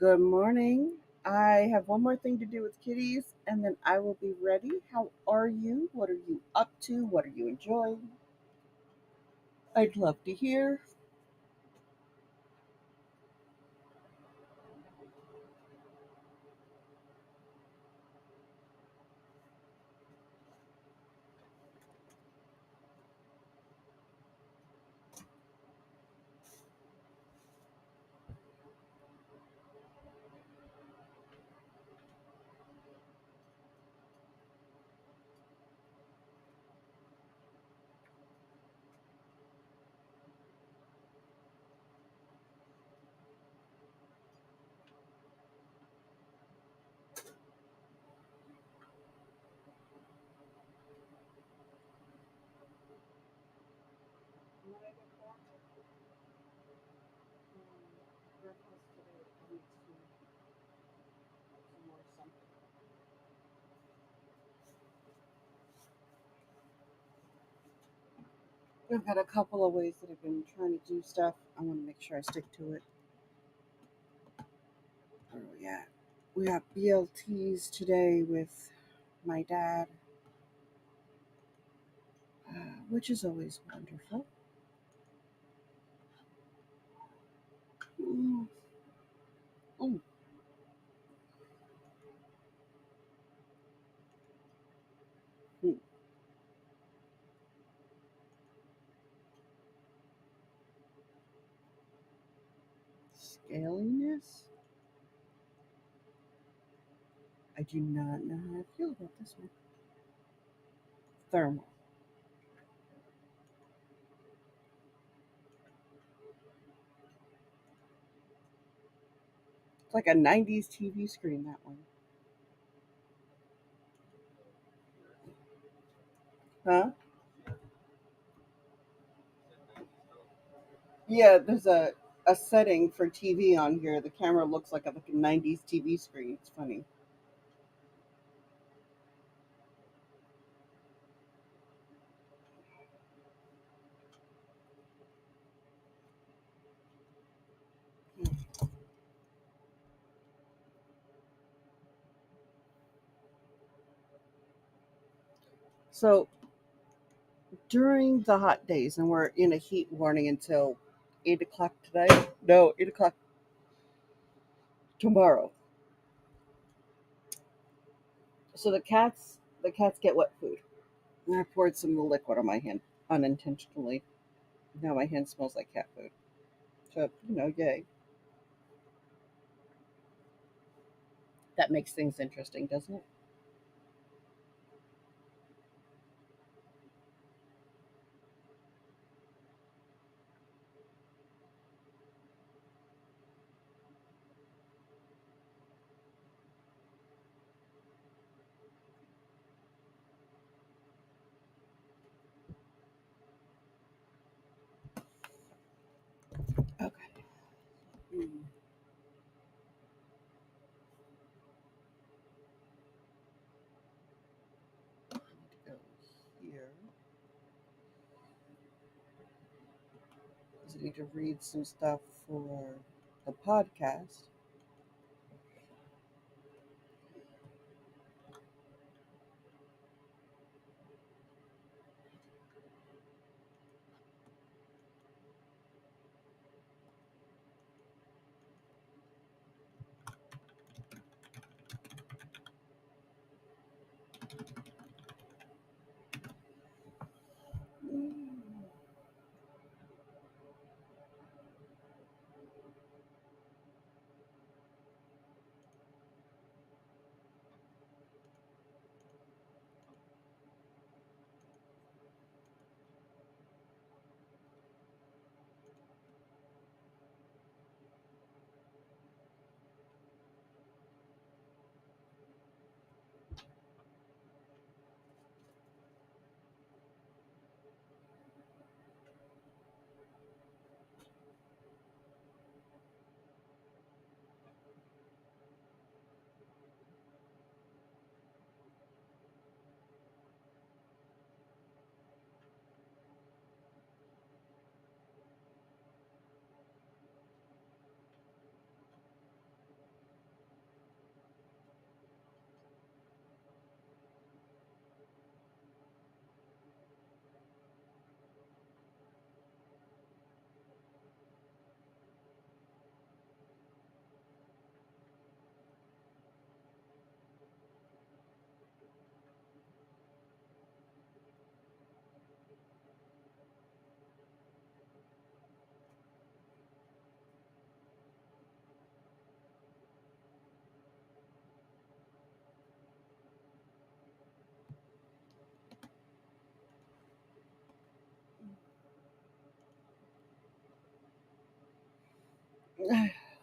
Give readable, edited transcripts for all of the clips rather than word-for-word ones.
Good morning. I have one more thing to do with kitties and then I will be ready. How are you? What are you up to? What are you enjoying? I'd love to hear. I've got a couple of ways that I've been trying to do stuff. I want to make sure I stick to it. Where are we at? We got BLTs today with my dad, which is always wonderful. Mm, mm, mm. Scaliness? I do not know how I feel about this one. Thermal. It's like a 90s TV screen, that one. Huh? Yeah, there's a setting for TV on here. The camera looks like a 90s TV screen. It's funny. So during the hot days, and we're in a heat warning until 8 o'clock today. No, 8 o'clock tomorrow. So the cats get wet food. And I poured some liquid on my hand unintentionally. Now my hand smells like cat food. So yay. That makes things interesting, doesn't it? Okay. Hmm. I need to go here. 'Cause I need to read some stuff for the podcast.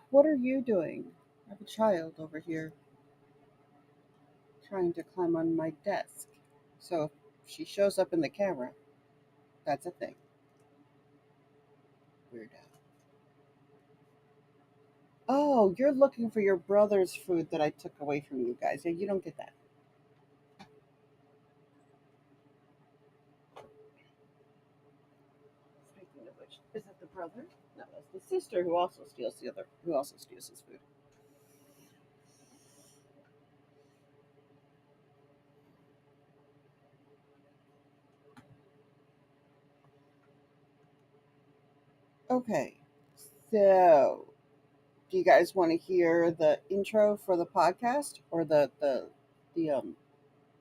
What are you doing? I have a child over here trying to climb on my desk. So if she shows up in the camera, that's a thing. Weirdo. Oh, you're looking for your brother's food that I took away from you guys. Yeah, you don't get that. Speaking of which, is it the brother? No, that's the sister who also steals his food. Okay. So, do you guys want to hear the intro for the podcast or the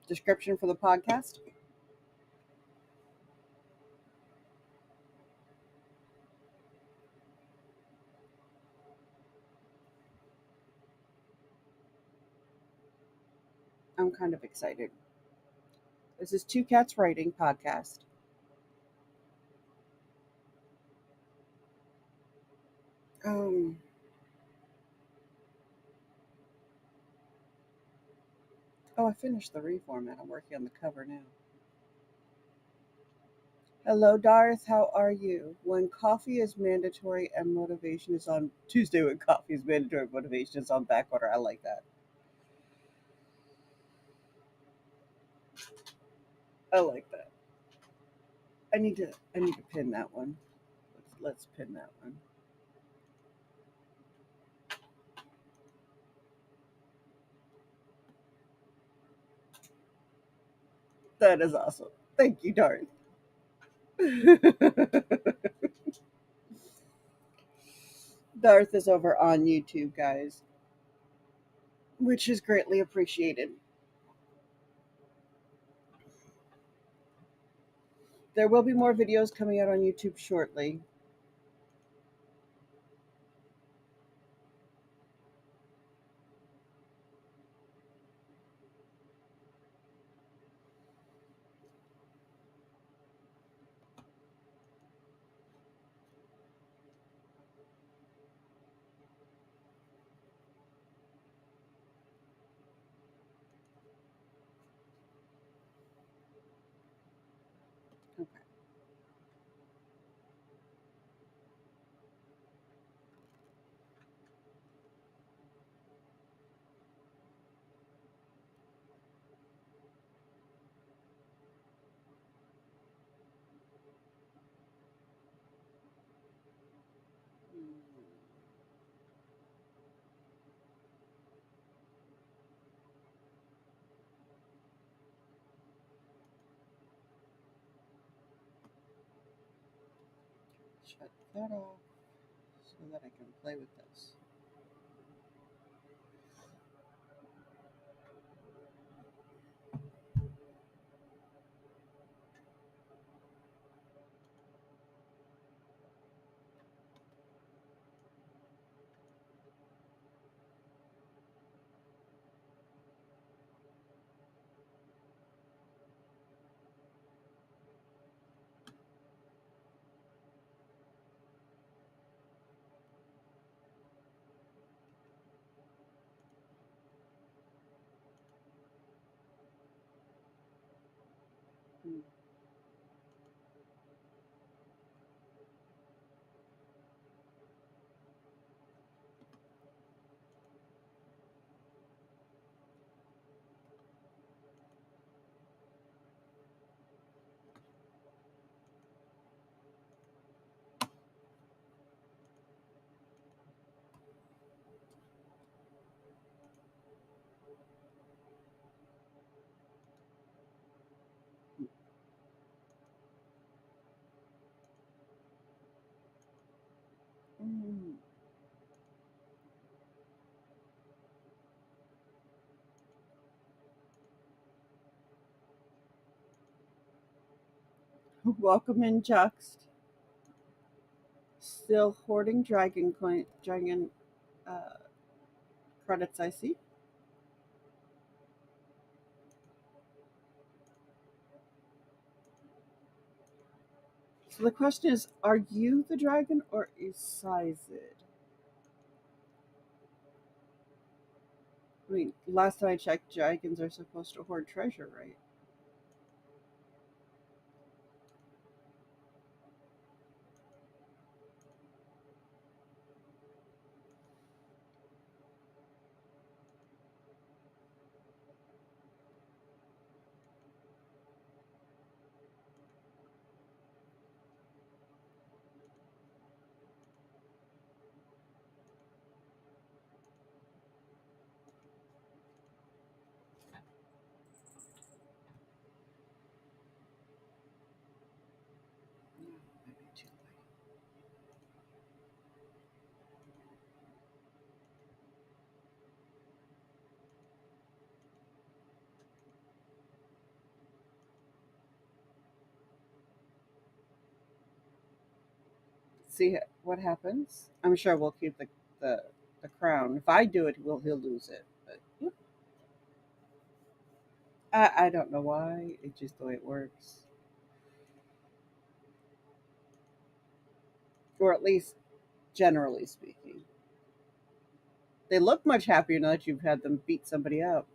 description for the podcast? I'm kind of excited. This is Two Cats Writing podcast. Um, oh, I finished the reformat. I'm working on the cover now. Hello, Darth. How are you? When coffee is mandatory and motivation is on Tuesday, when coffee is mandatory, motivation is on back order. I like that. I like that. I need to pin that one. Let's pin that one. That is awesome. Thank you, Darth. Darth is over on YouTube, guys, which is greatly appreciated. There will be more videos coming out on YouTube shortly. Okay. Shut that off so that I can play with this. Mm. Mm. Welcome in, Juxt. Still hoarding dragon uh, credits, I see. So the question is, are you the dragon or is Sized? mean, last time I checked, dragons are supposed to hoard treasure, right? No, maybe too late. See what happens. I'm sure we'll keep the, the crown. If I do it, he'll lose it. But yep. I don't know why. It's just the way it works, or at least generally speaking. They look much happier now that you've had them beat somebody up.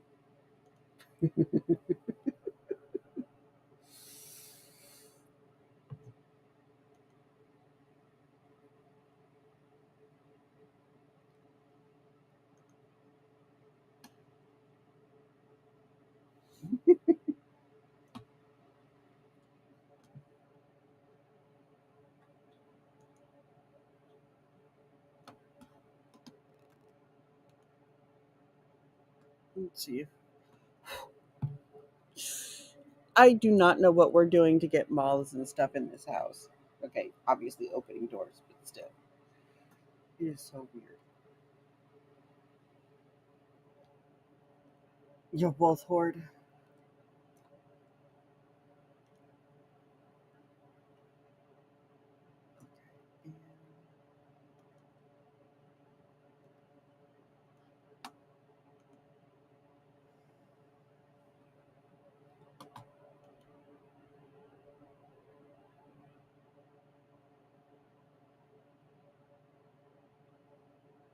Let's see. I do not know what we're doing to get moths and stuff in this house. Okay, obviously opening doors, but still, it is so weird. You're both hoard.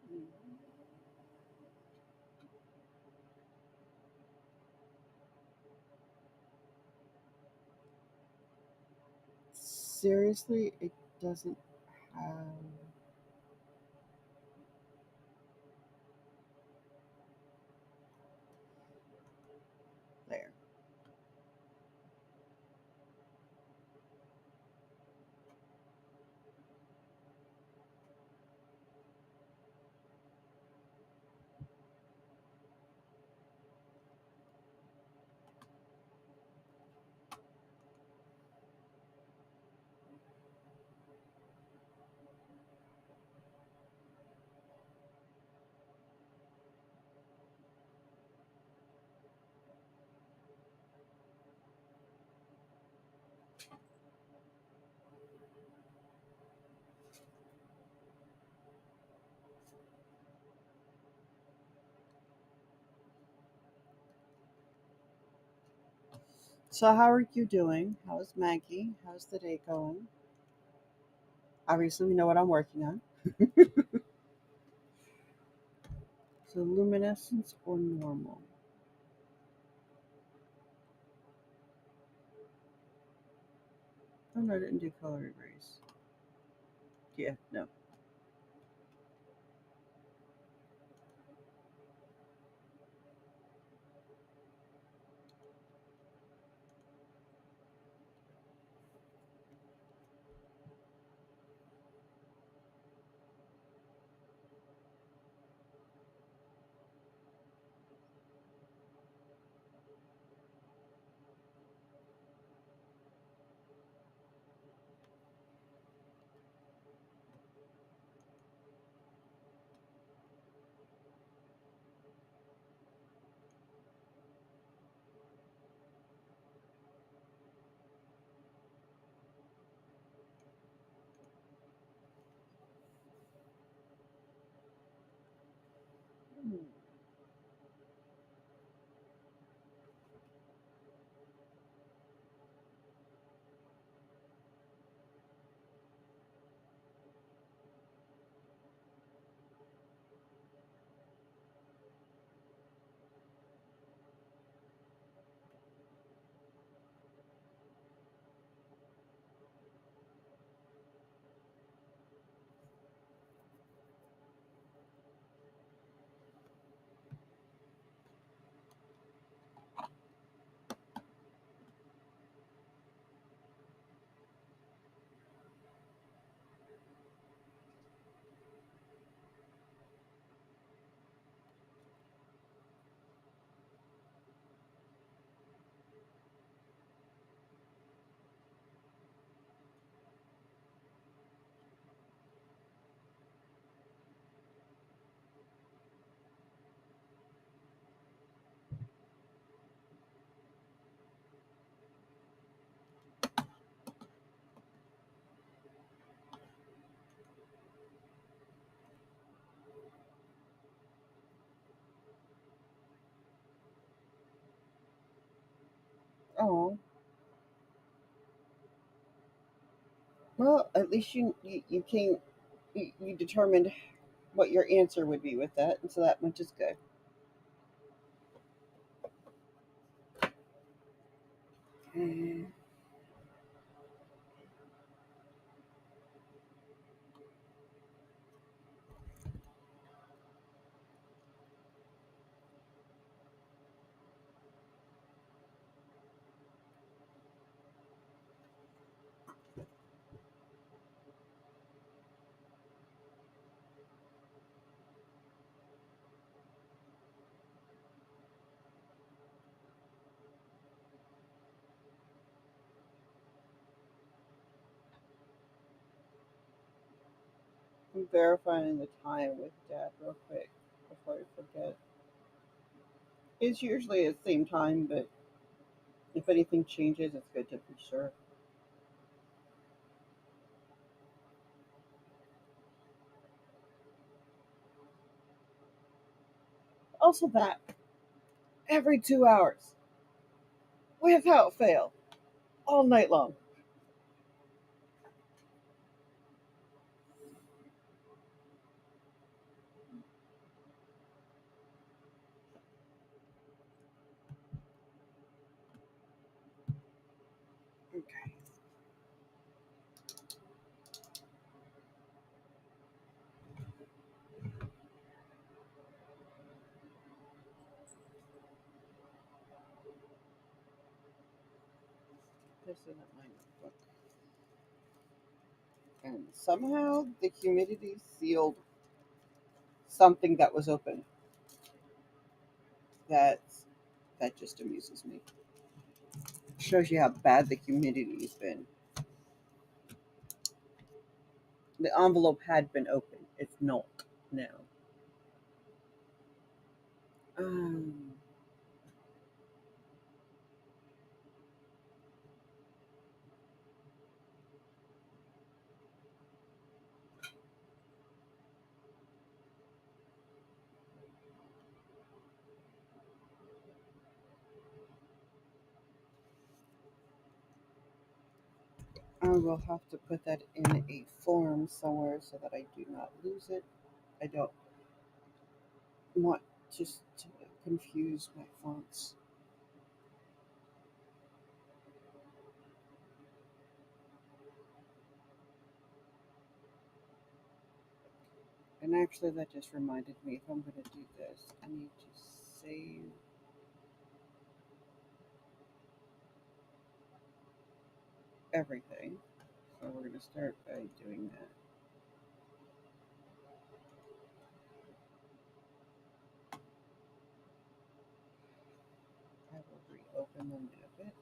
Okay. Seriously, it doesn't have there. So, how are you doing? How's Maggie? How's the day going? Obviously, we know what I'm working on. So, luminescence or normal? Oh no, I didn't do color erase. Yeah, no. Hmm. Well, at least you came you determined what your answer would be with that, and so that much is good. Mm, I'm verifying the time with Dad real quick before I forget. It's usually at the same time, but if anything changes, it's good to be sure. Also, that every 2 hours, without fail, all night long. Okay, this isn't my notebook. And somehow the humidity sealed something that was open. That that just amuses me. Shows you how bad the humidity's been. The envelope had been open. It's not now. Um, I will have to put that in a form somewhere so that I do not lose it. I don't want just to confuse my fonts. And actually, that just reminded me if I'm going to do this, I need to save everything. So we're going to start by doing that. I will reopen them in a bit.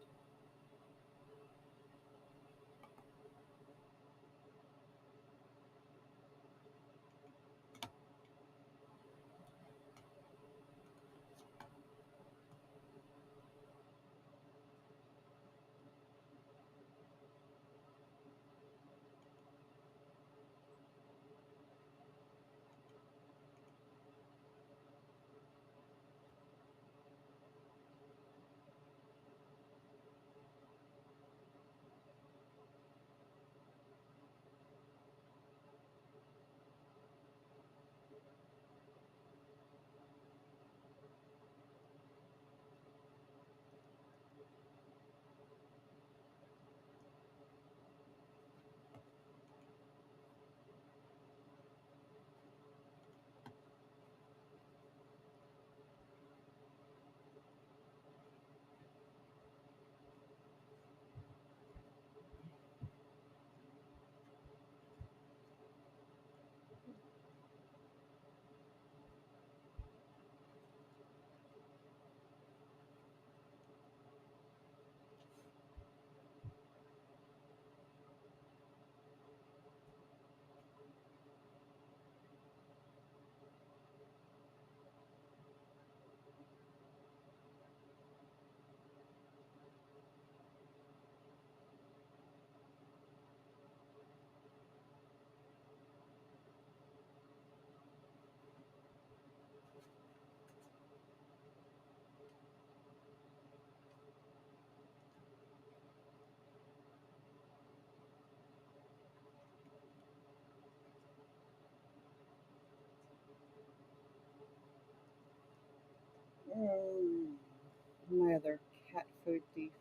another cat food thief.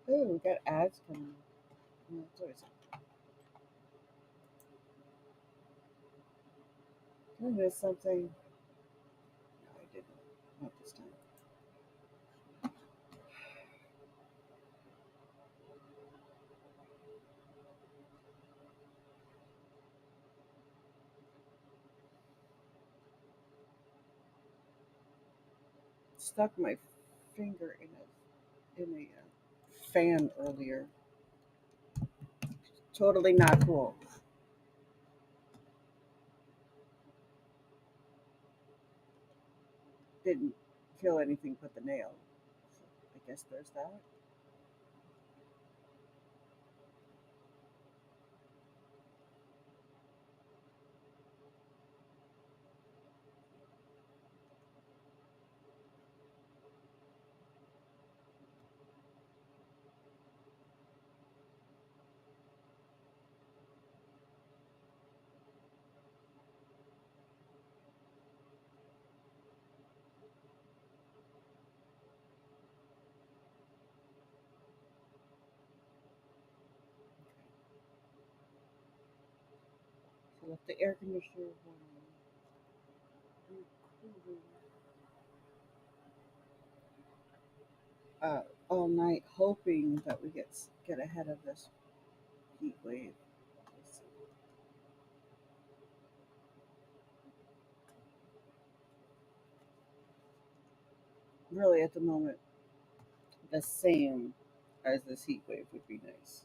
Ooh, we got ads coming. Yeah, that's always. Did I miss something? No, I didn't. Not this time. Stuck my finger in a fan earlier. Totally not cool. Didn't feel anything but the nail. So I guess there's that. So left the air conditioner uh, all night, hoping that we get ahead of this heat wave. It's really, at the moment, the same as this heat wave would be nice.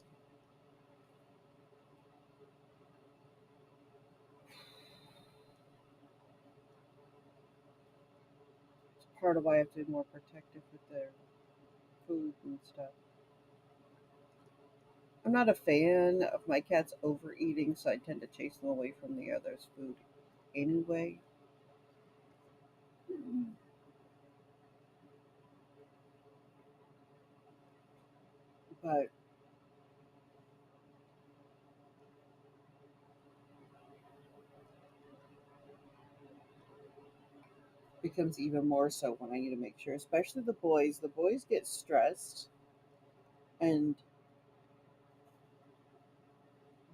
It's part of why I have to be more protective with their food and stuff. I'm not a fan of my cats overeating, so I tend to chase them away from the others' food anyway. But becomes even more so when I need to make sure, especially the boys. The boys get stressed and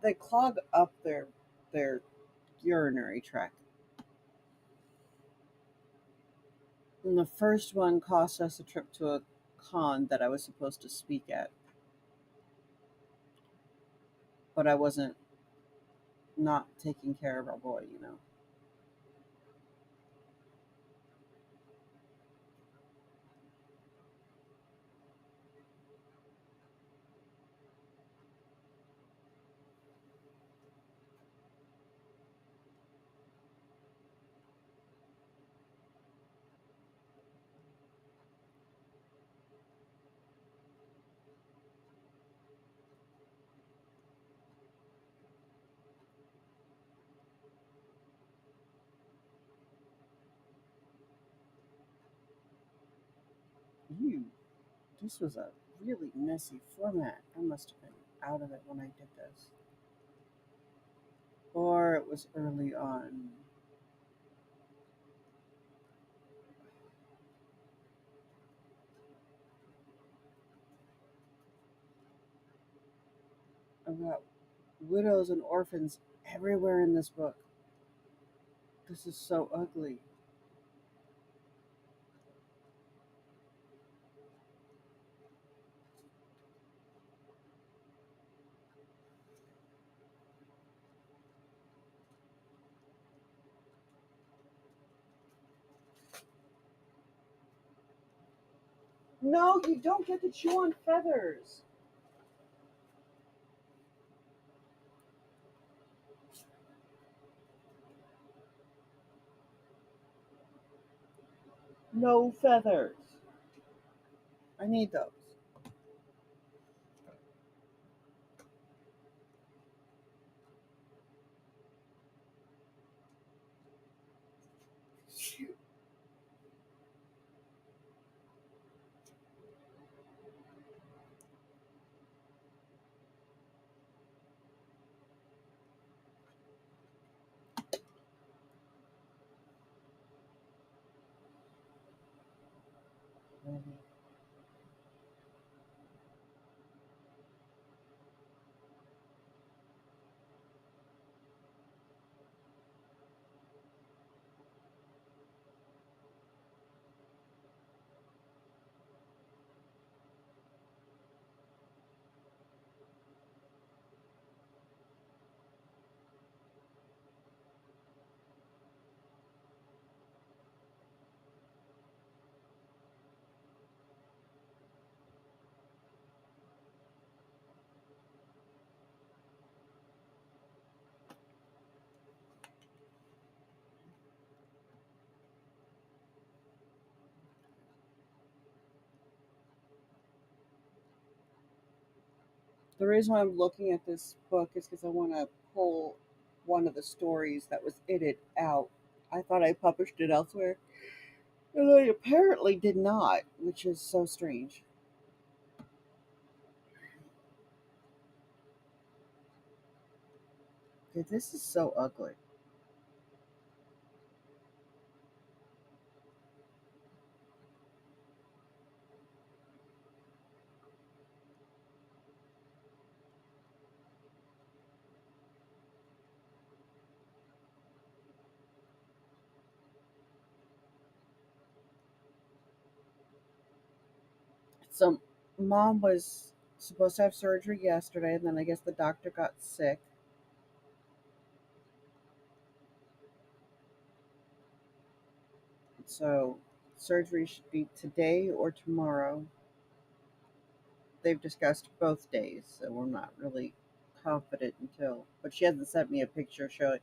they clog up their urinary tract. And the first one cost us a trip to a con that I was supposed to speak at, but I wasn't not taking care of our boy. You, this was a really messy format. I must have been out of it when I did this, or it was early on. I've got widows and orphans everywhere in this book. This is so ugly. No, you don't get to chew on feathers. No feathers. I need those. The reason why I'm looking at this book is because I want to pull one of the stories that was in it out. I thought I published it elsewhere, and I apparently did not, which is so strange. Okay, this is so ugly. So, mom was supposed to have surgery yesterday, and then I guess the doctor got sick. So, surgery should be today or tomorrow. They've discussed both days, so we're not really confident until. But she hasn't sent me a picture showing.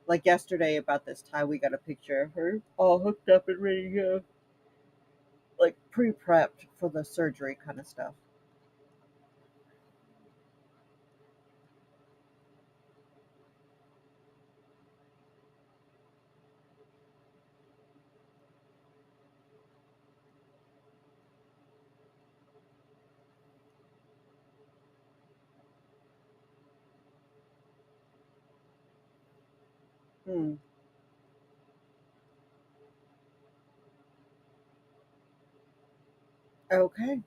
Like yesterday, about this time, we got a picture of her all hooked up and ready to go, like pre-prepped for the surgery kind of stuff. Hmm. Okay.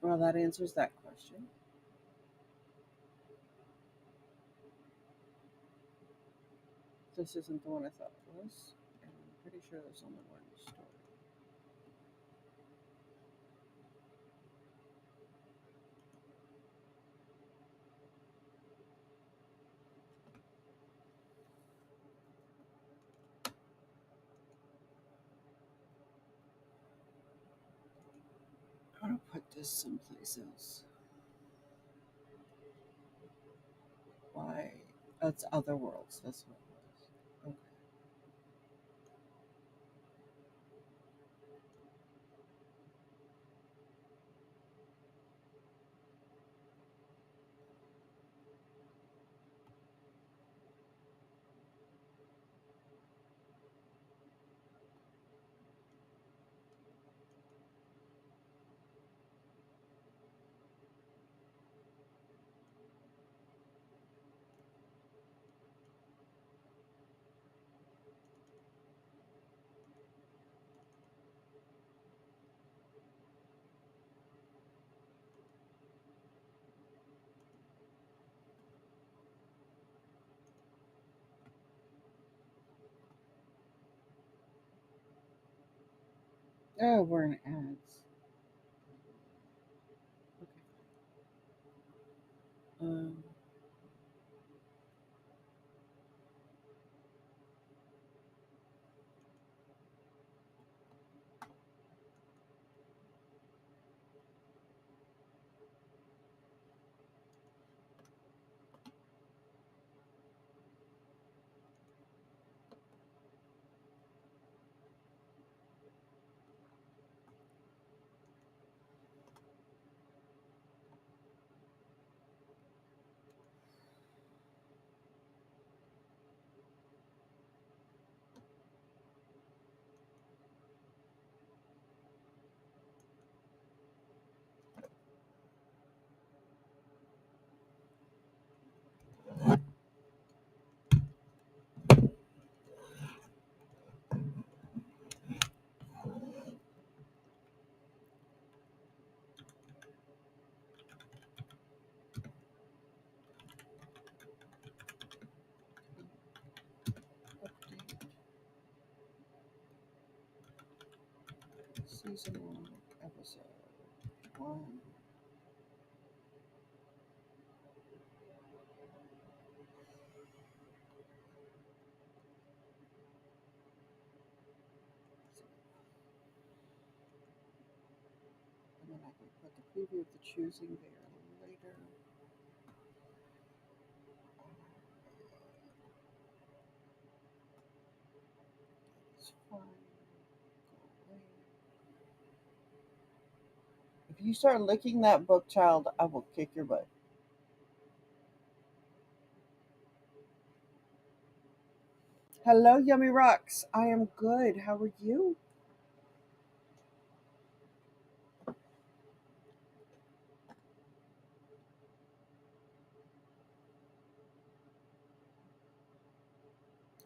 Well, that answers that question. This isn't the one I thought it was, and I'm pretty sure there's only one story. I'm gonna put this someplace else. Why? That's Other Worlds. That's what it was. Okay. Oh, we're in ads. Okay. Um. Season 1, Episode 1. And then I can put the preview of the choosing there later. It's fine. Go away. If you start licking that book, child, I will kick your butt. Hello, Yummy Rocks. I am good. How are you? All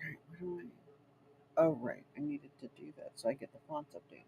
right, what do I? Oh, right. I needed to do that so I get the fonts updated.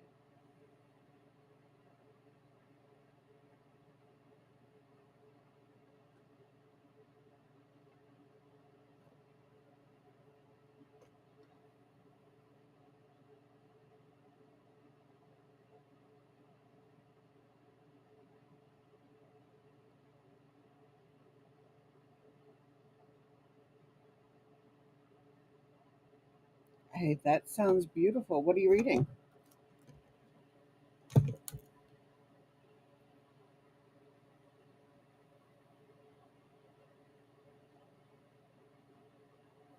Hey, that sounds beautiful. What are you reading?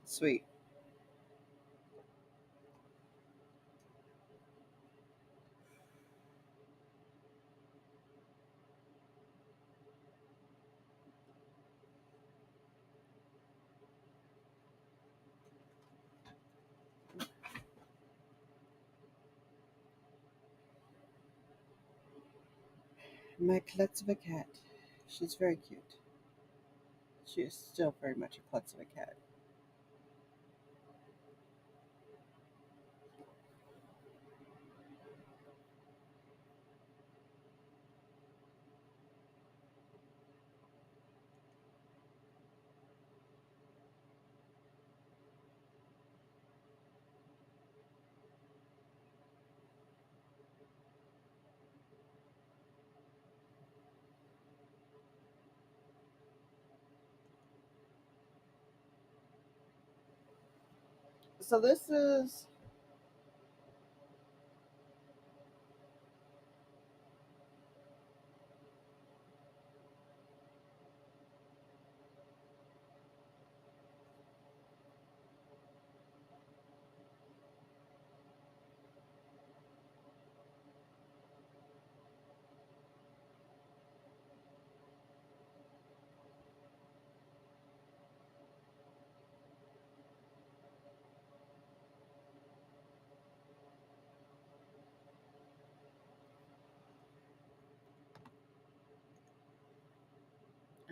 Sweet. My klutz of a cat. She's very cute. She is still very much a klutz of a cat. So this is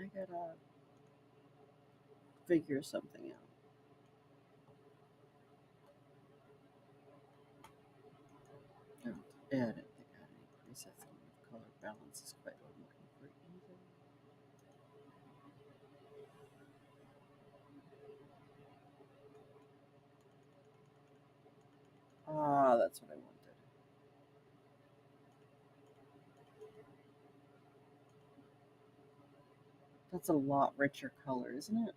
I gotta figure something out. Oh, yeah, I didn't think I had any presets on the color balance is quite what I'm looking for either. Ah, that's what I wanted. That's a lot richer color, isn't it?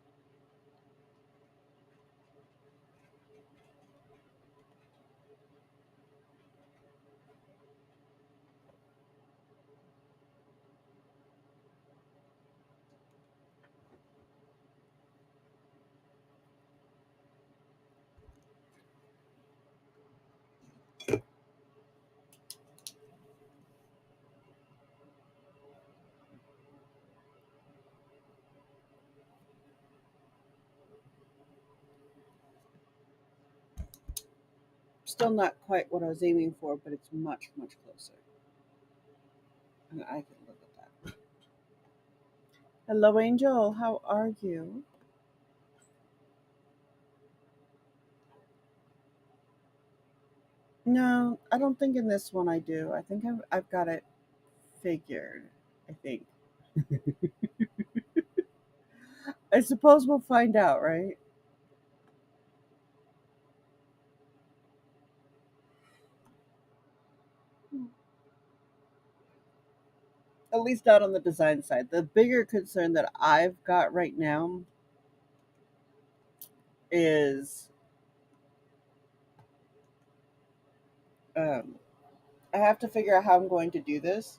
Still not quite what I was aiming for, but it's much, much closer. And I can live with that. Hello, Angel. How are you? No, I don't think in this one I do. I think I've got it figured. I think. I suppose we'll find out, right? At least not on the design side. The bigger concern that I've got right now is um, I have to figure out how I'm going to do this.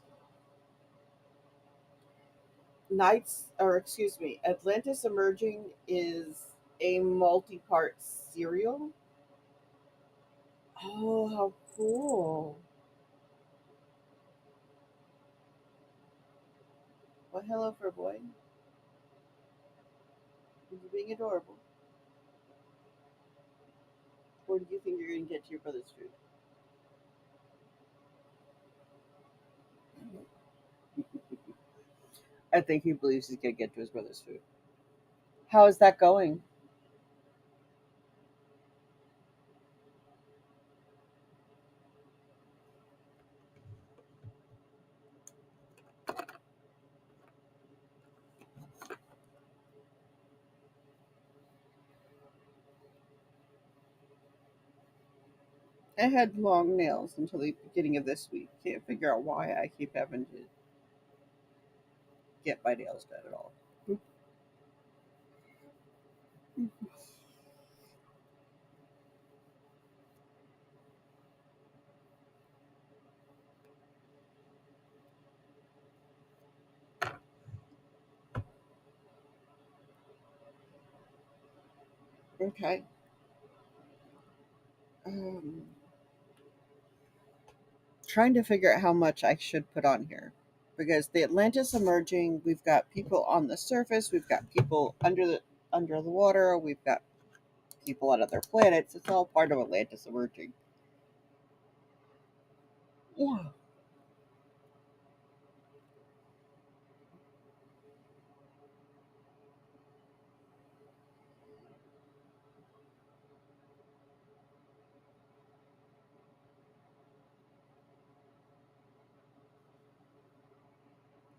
Knights, or excuse me, Atlantis Emerging is a multi part serial. Oh, how cool. Well, hello, for a boy. You're being adorable. Or do you think you're going to get to your brother's food? I think he believes he's going to get to his brother's food. How is that going? I had long nails until the beginning of this week. Can't figure out why I keep having to get my nails done at all. Okay. Um, Trying to figure out how much I should put on here. Because the Atlantis Emerging, we've got people on the surface, we've got people under the water, we've got people on other planets. It's all part of Atlantis Emerging. Yeah.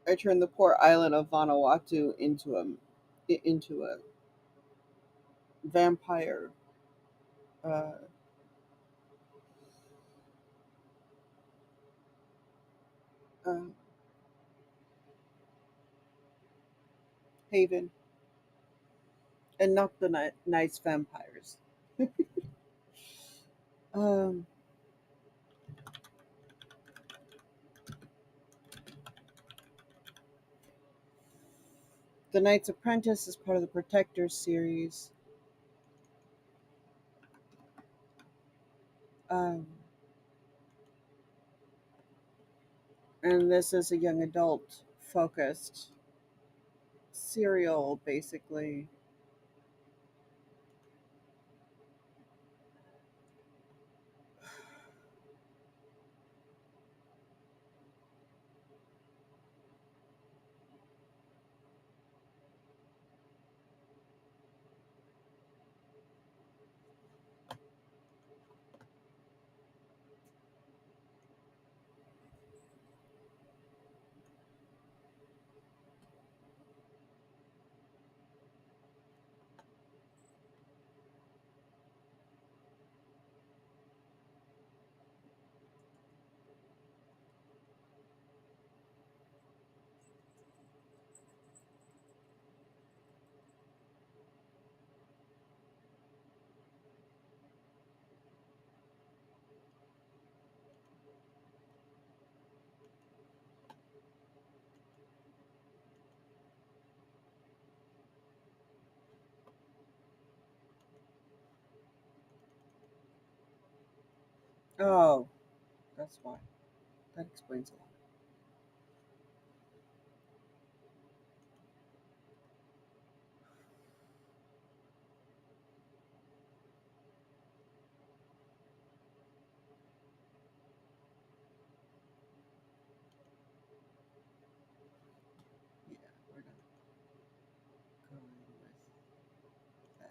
I turned the poor island of Vanuatu into a vampire uh, uh, haven, and not the nice vampires. Um, the Knight's Apprentice is part of the Protectors series, um, and this is a young adult focused serial, basically. Oh, that's why. That explains a lot. Yeah, we're not going with that.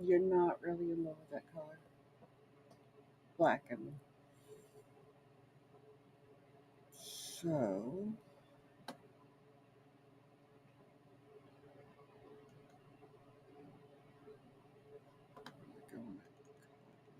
You're not really in love with that color. Black, I mean. So, we're going to copy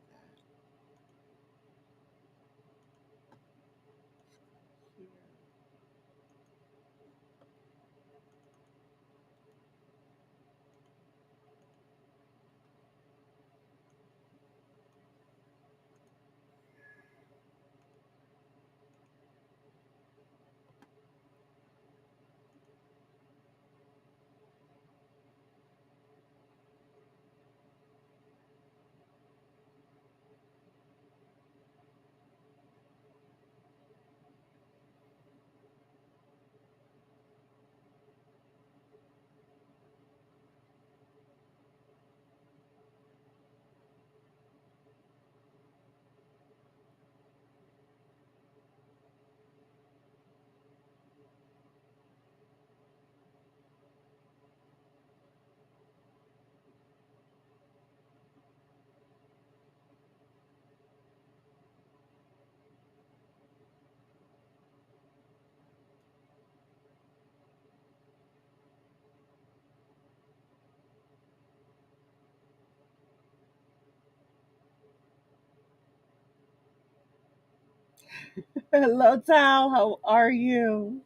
that here. Hello, Tal. How are you?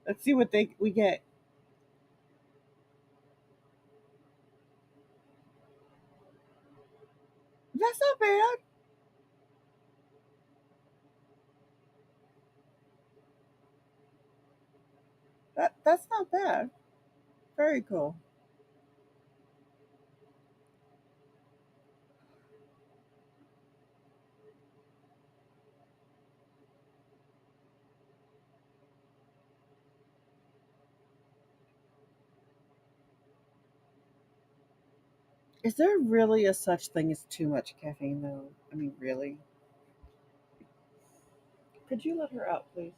Let's see what we get. That's not bad. That's not bad. Very cool. Is there really a such thing as too much caffeine, though? I mean, really? Could you let her out, please?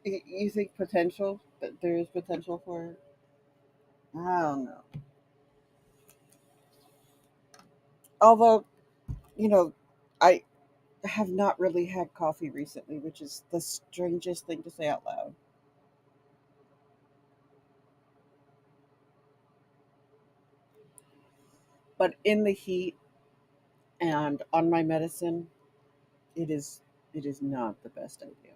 You think potential that there is potential for it? I don't know. Although, you know, I have not really had coffee recently, which is the strangest thing to say out loud. But in the heat and on my medicine, it is it is not the best idea.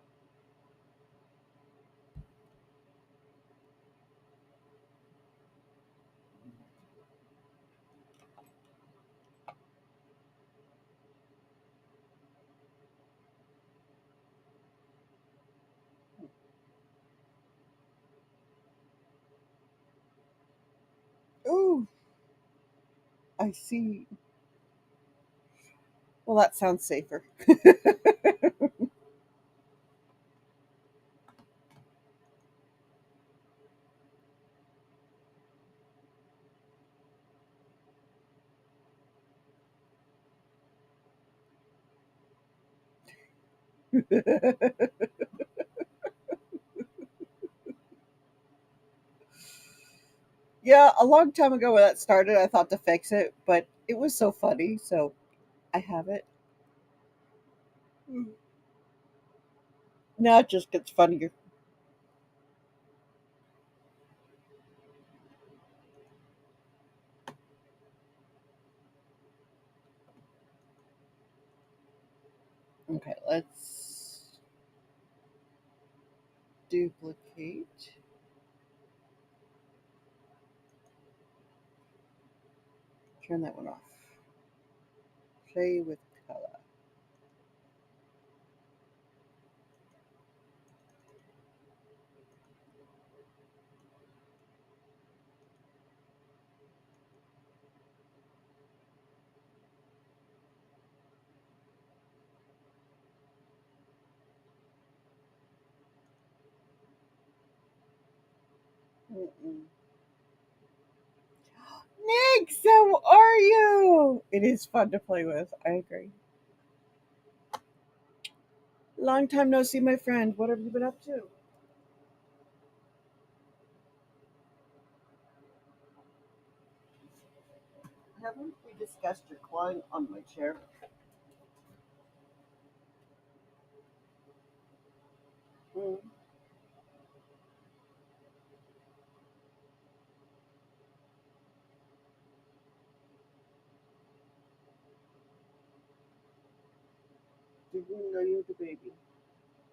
Ooh, I see. Well, that sounds safer. Yeah, a long time ago when that started, I thought to fix it, but it was so funny, so I have it. Now it just gets funnier. Okay, let's duplicate. Turn that one off. Play with color. Mm-mm. Nick, how are you? It is fun to play with. I agree. Long time no see, my friend. What have you been up to? Haven't we discussed your clawing on my chair? Mm. Didn't know you were the baby.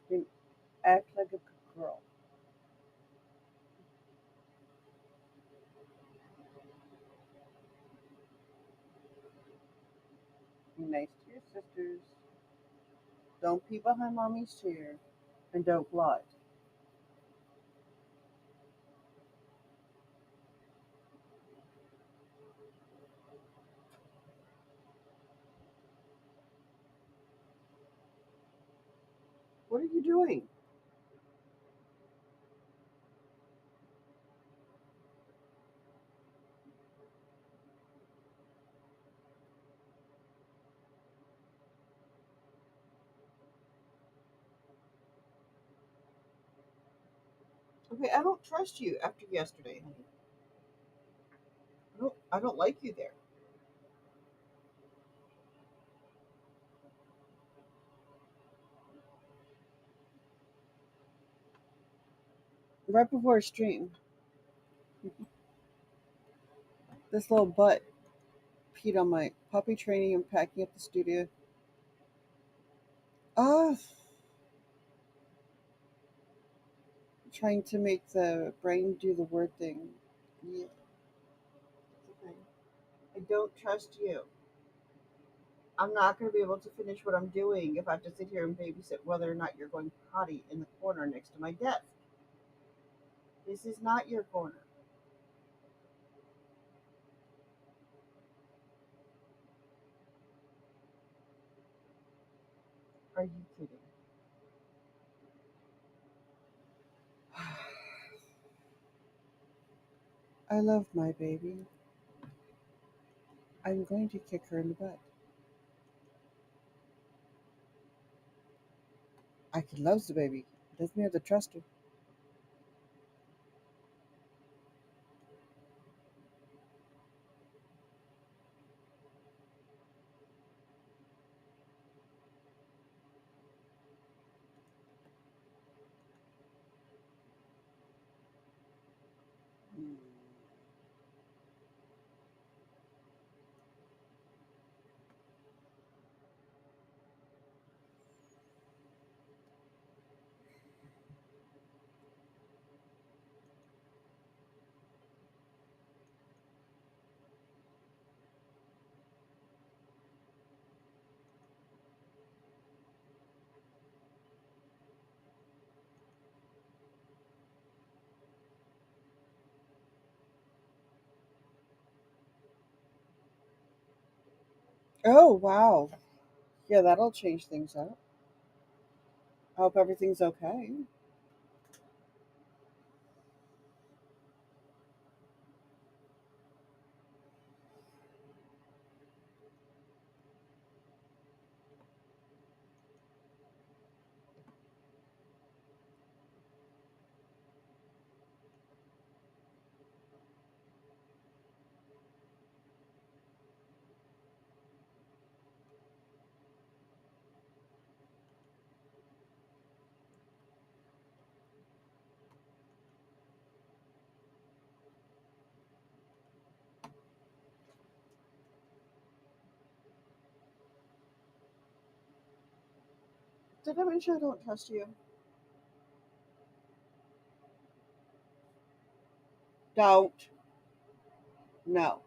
Didn't act like a good girl. Be nice to your sisters. Don't pee behind mommy's chair. And don't claw it. What are you doing? Okay, I don't trust you after yesterday, honey. I don't like you there. Right before a stream, this little butt peed on my puppy training and packing up the studio. Ah, trying to make the brain do the word thing. Yeah, it's okay. I don't trust you. I'm not going to be able to finish what I'm doing if I have to sit here and babysit whether or not you're going potty in the corner next to my desk. This is not your corner. Are you kidding? I love my baby. I'm going to kick her in the butt. I can love the baby. Doesn't mean I have to trust her. Hmm. Oh, wow. Yeah, that'll change things up. I hope everything's okay. Did I mention I don't trust you? Don't. No.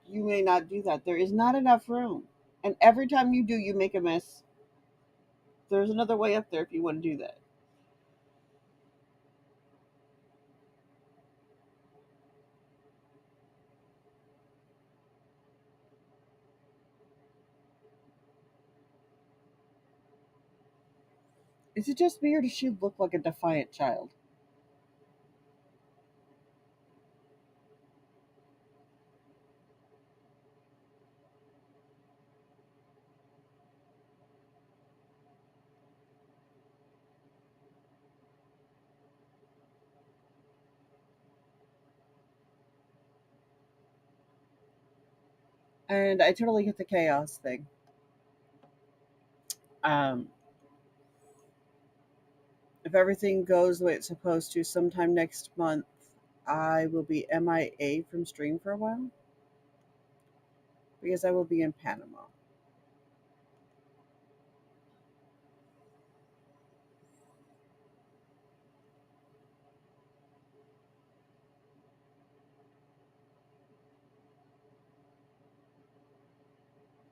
You may not do that. There is not enough room. And every time you do, you make a mess. There's another way up there if you want to do that. Is it just me or does she look like a defiant child? And I totally get the chaos thing. Um, if everything goes the way it's supposed to, sometime next month, I will be MIA from stream for a while because I will be in Panama.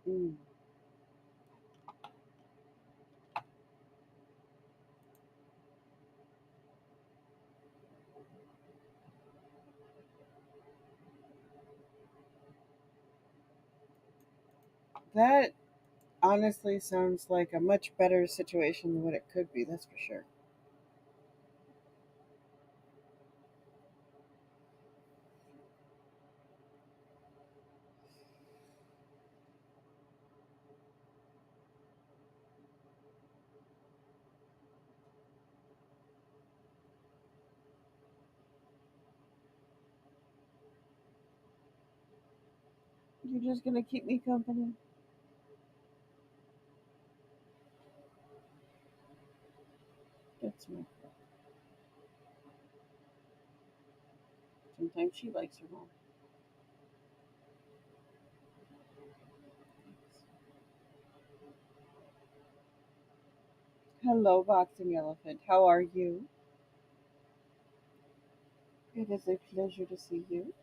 Mm. That honestly sounds like a much better situation than what it could be, that's for sure. You're just gonna keep me company? That's my fault. Sometimes she likes her mom. Hello, Boxing Elephant. How are you? It is a pleasure to see you.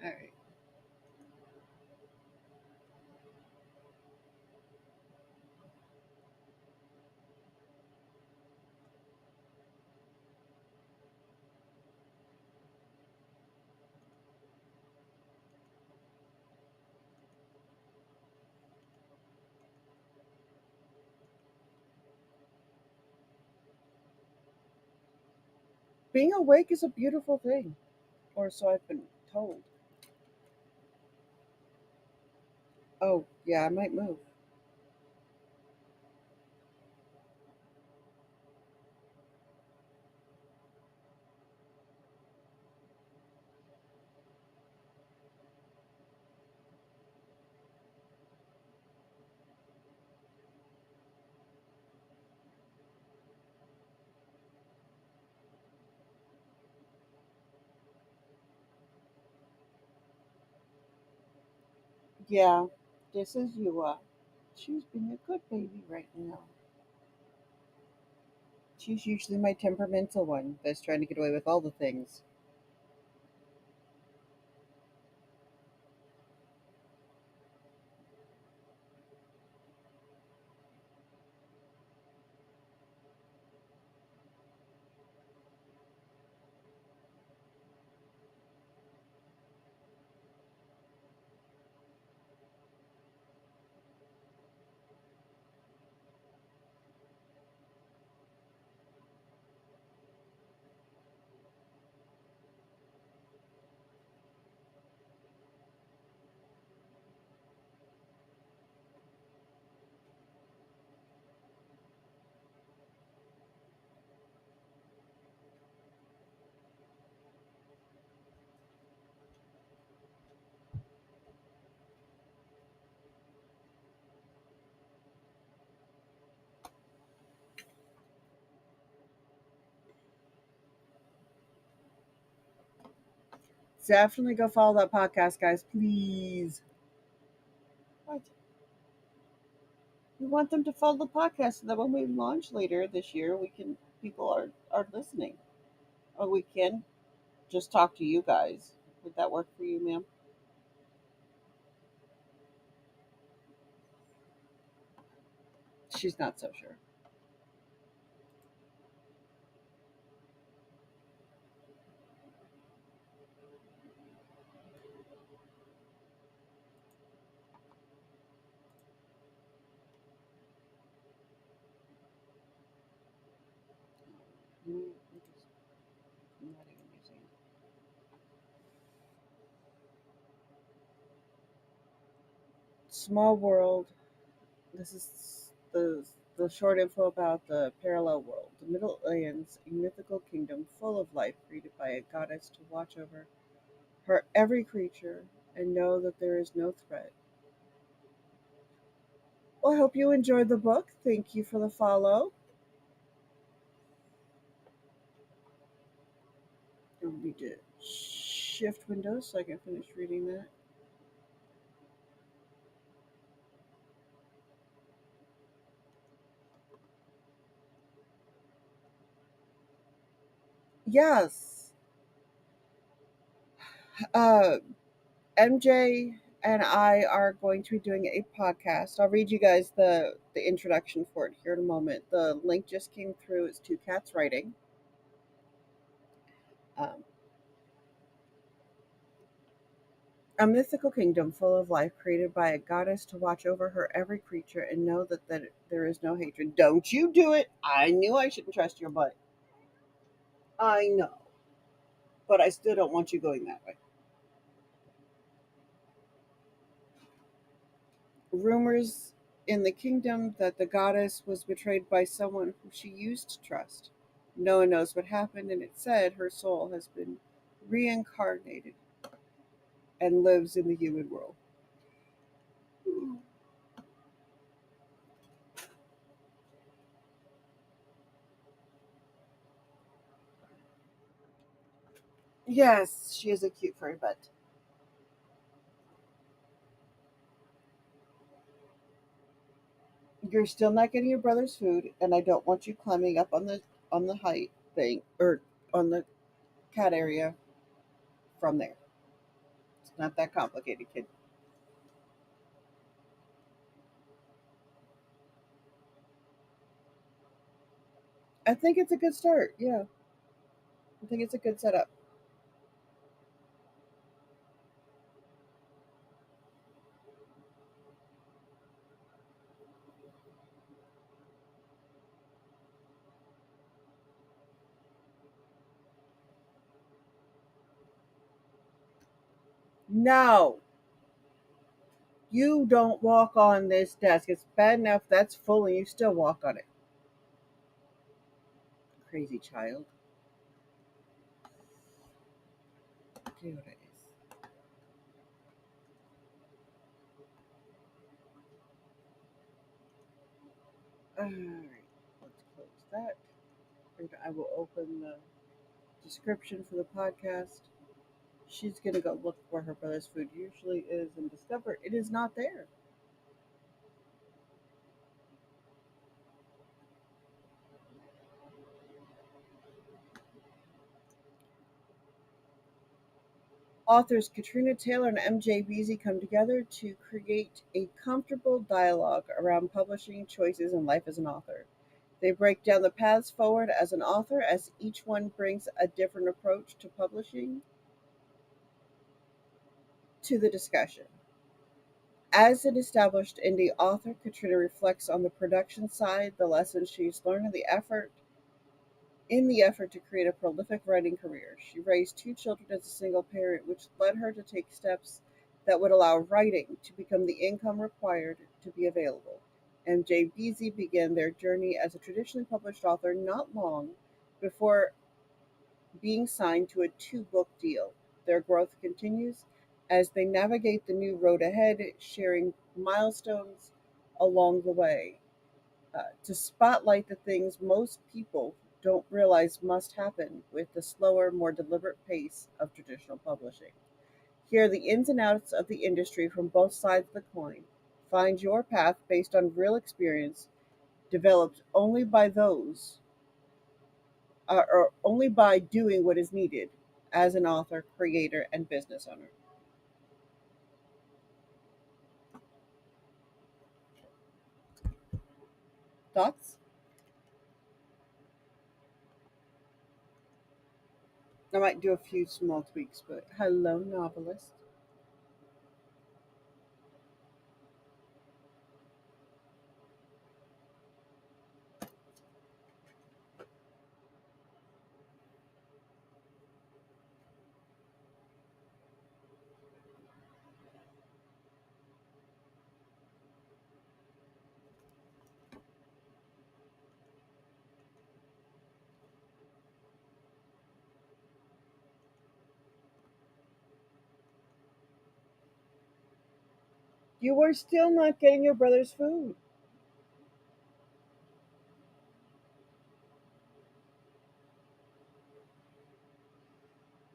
All right. Being awake is a beautiful thing, or so I've been told. Oh, yeah, I might move. Yeah, this is Yua. She's being a good baby right now. She's usually my temperamental one that's trying to get away with all the things. Definitely go follow that podcast, guys, please. What? We want them to follow the podcast so that when we launch later this year, we can people are listening, or we can just talk to you guys. Would that work for you, ma'am? She's not so sure. I'm not even using it. Small world. This is the the short info about the parallel world. The Middle Lands, a mythical kingdom full of life created by a goddess to watch over her every creature and know that there is no threat. Well, I hope you enjoyed the book. Thank you for the follow. I need to shift windows so I can finish reading that. Yes. Uh, MJ and I are going to be doing a podcast. I'll read you guys the introduction for it here in a moment. The link just came through. It's Two Cats Writing. Um, a mythical kingdom full of life created by a goddess to watch over her every creature and know that there is no hatred. Don't you do it. I knew I shouldn't trust your butt. I know. But I still don't want you going that way. Rumors in the kingdom that the goddess was betrayed by someone who she used to trust. No one knows what happened, and it said her soul has been reincarnated and lives in the human world. Yes, she is a cute furry butt. You're still not getting your brother's food, and I don't want you climbing up on the height thing or on the cat area from there. It's not that complicated, kid. I think it's a good start. Yeah, I think it's a good setup. No, you don't walk on this desk. It's bad enough that's full and you still walk on it. Crazy child. Do what it is. Alright, let's close that. And I will open the description for the podcast. She's gonna go look where her brother's food usually is and discover it is not there. Authors Katrina Taylor and MJ Beasy come together to create a comfortable dialogue around publishing choices and life as an author. They break down the paths forward as an author as each one brings a different approach to publishing to the discussion. As an established indie author, Katrina reflects on the production side, the lessons she's learned, and the effort to create a prolific writing career. She raised two children as a single parent, which led her to take steps that would allow writing to become the income required to be available. MJ Beasy began their journey as a traditionally published author not long before being signed to a two-book deal. Their growth continues as they navigate the new road ahead, sharing milestones along the way to spotlight the things most people don't realize must happen with the slower, more deliberate pace of traditional publishing. Here are the ins and outs of the industry from both sides of the coin. Find your path based on real experience developed only by those or only by doing what is needed as an author, creator, and business owner. Thoughts? I might do a few small tweaks, but hello, novelist. You are still not getting your brother's food.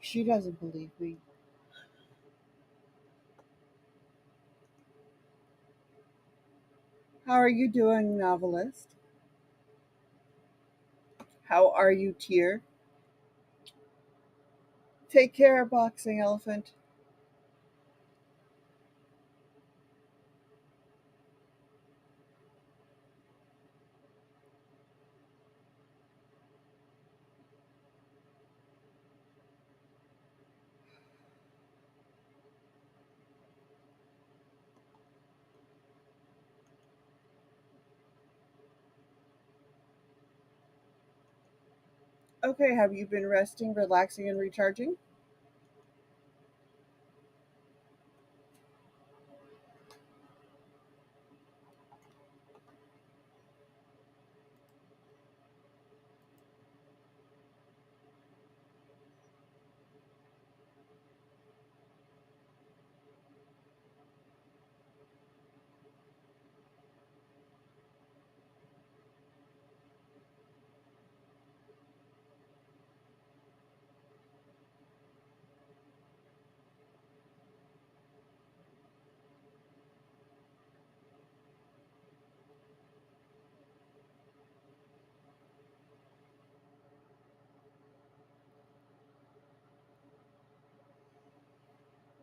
She doesn't believe me. How are you doing, novelist? How are you, Tier? Take care, boxing elephant. Okay, have you been resting, relaxing, and recharging?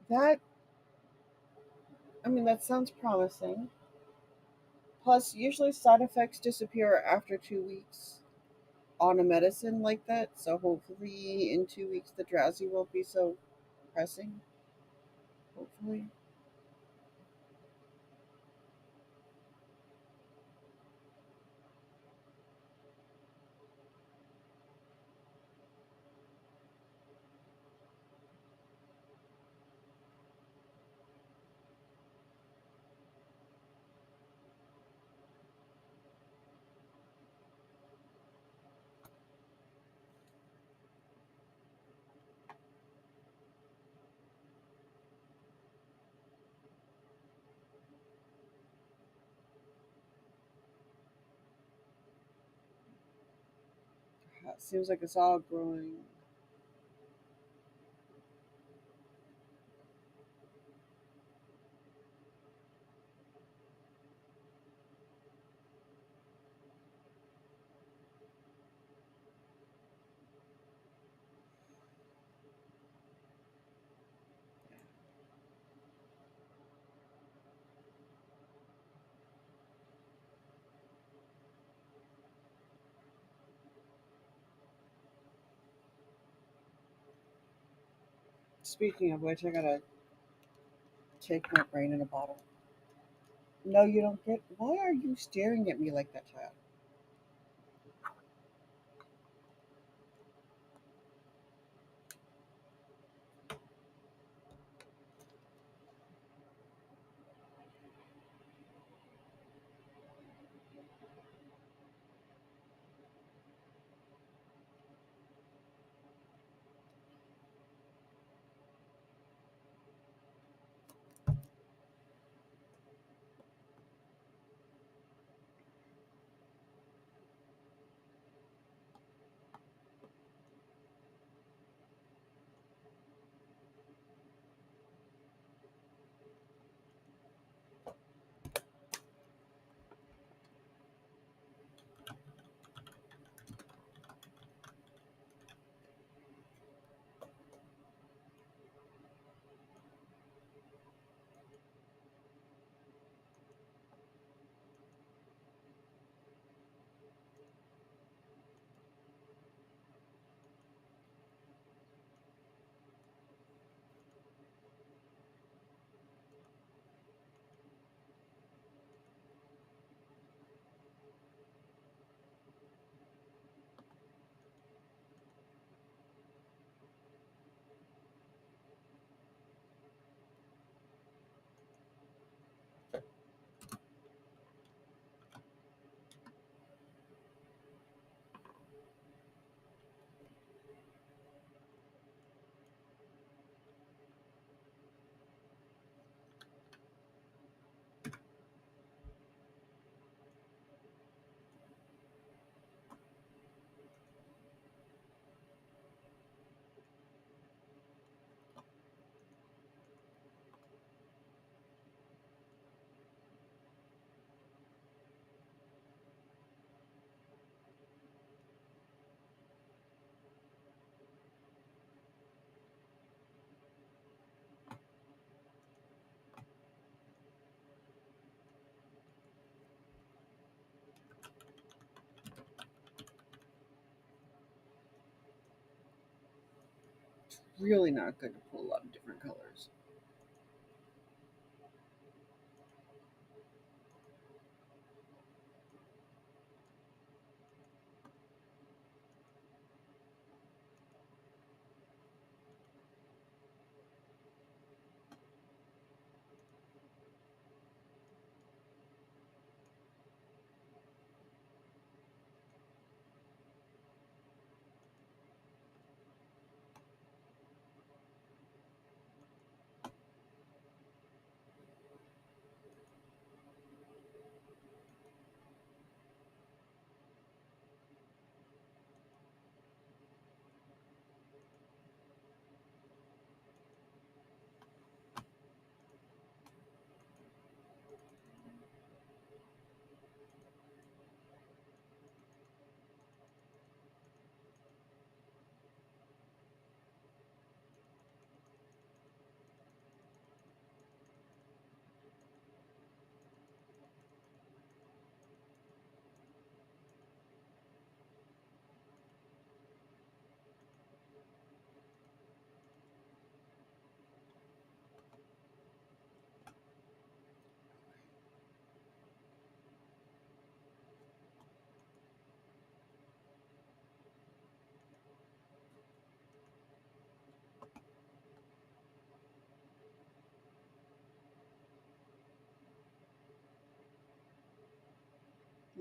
That, I mean, that sounds promising. Plus, usually side effects disappear after 2 weeks on a medicine like that, so hopefully in 2 weeks the drowsy won't be so pressing. Hopefully. It seems like it's all growing. Speaking of which, I gotta take my brain in a bottle. No, you don't get. Why are you staring at me like that, child? really not good to put a lot of different colors.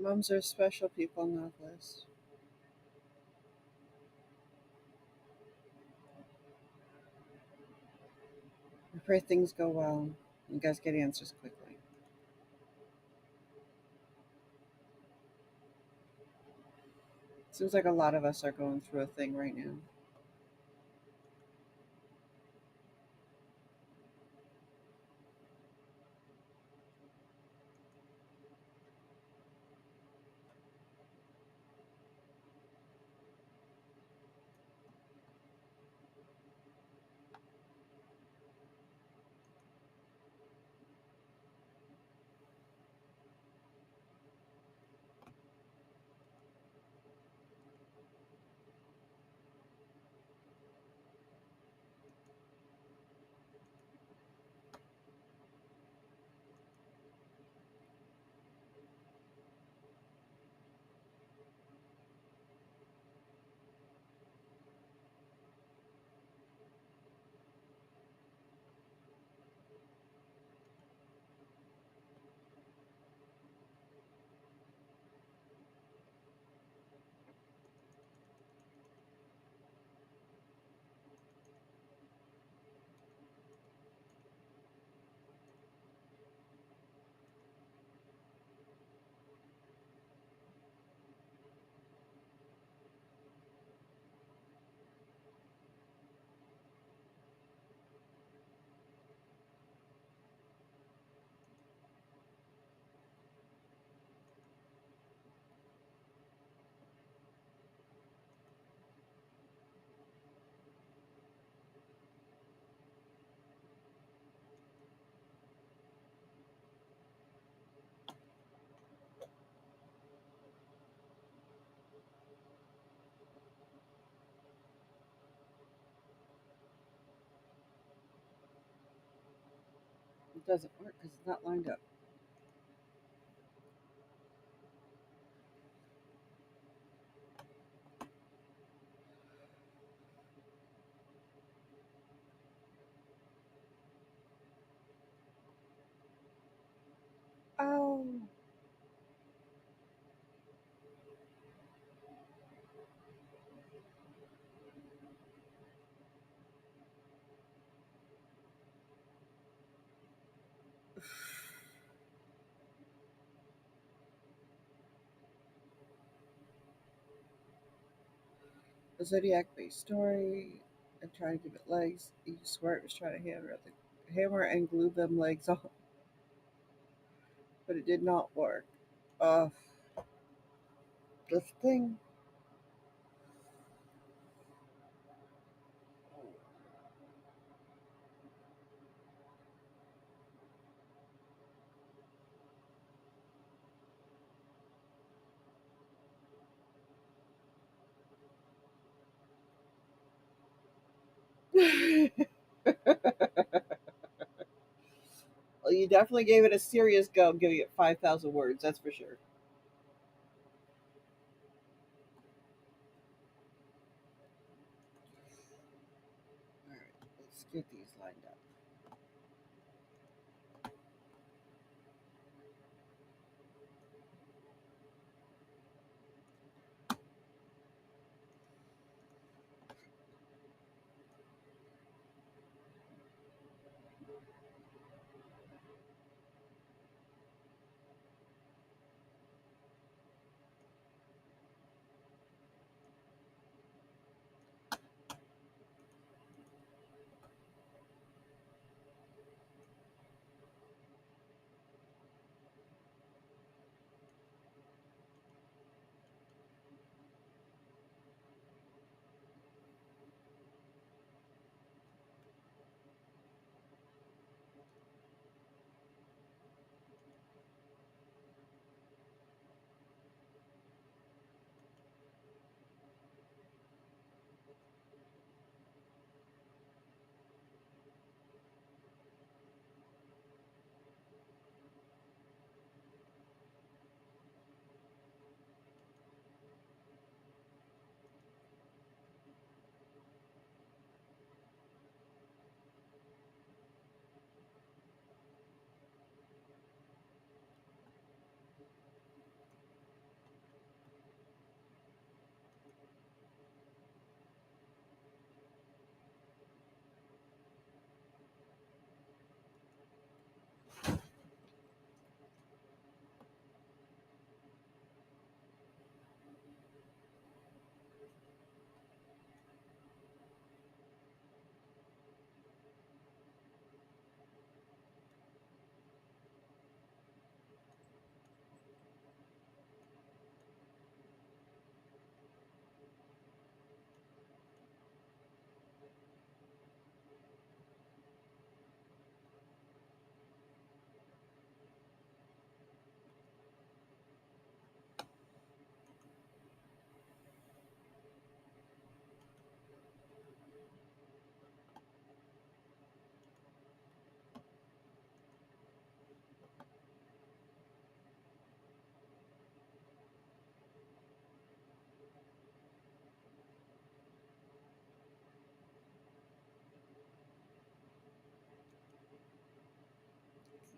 Moms are special people, Novelist. I pray things go well. You guys get answers quickly. Seems like a lot of us are going through a thing right now. It doesn't work because it's not lined up. Oh, a Zodiac based story. I tried to give it legs. You swear it was trying to hammer and glue them legs on, but it did not work. Uh, this thing. Well, you definitely gave it a serious go, giving it 5,000 words. That's for sure. All right, let's get these lined up.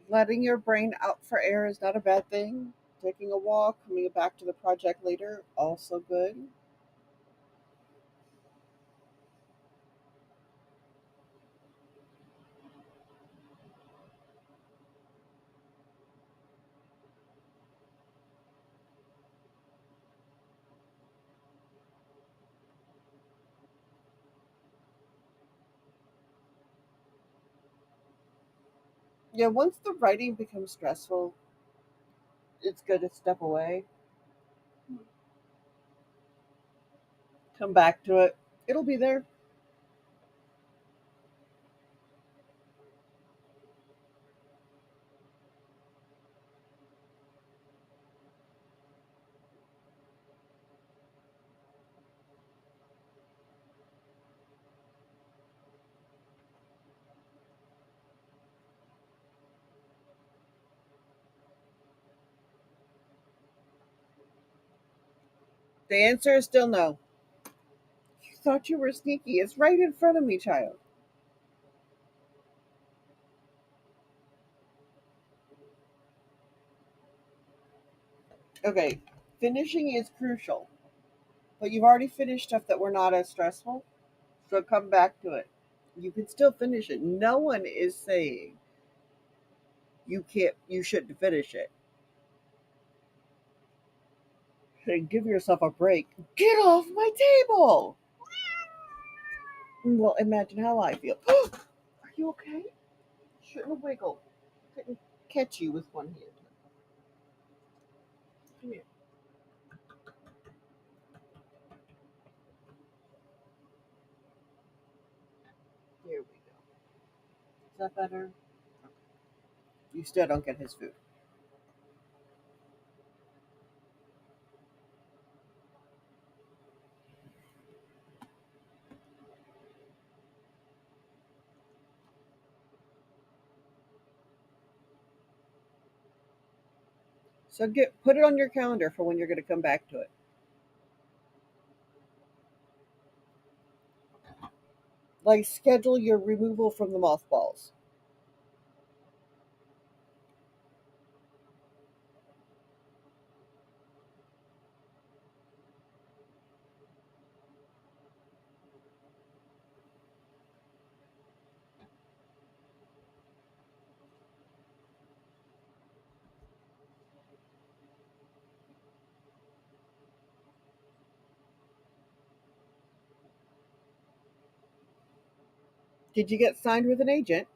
Letting your brain out for air is not a bad thing. Taking a walk, coming back to the project later, also good. Yeah, once the writing becomes stressful, it's good to step away, come back to it. It'll be there. The answer is still no. You thought you were sneaky. It's right in front of me, child. Okay, finishing is crucial, but you've already finished stuff that were not as stressful, so come back to it. You can still finish it. No one is saying you shouldn't finish it. Hey, give yourself a break. Get off my table! Well, imagine how I feel. Are you okay? Shouldn't have wiggled. Couldn't catch you with one hand. Come here. Here we go. Is that better? You still don't get his food. So get put it on your calendar for when you're going to come back to it. Like schedule your removal from the mothballs. Did you get signed with an agent?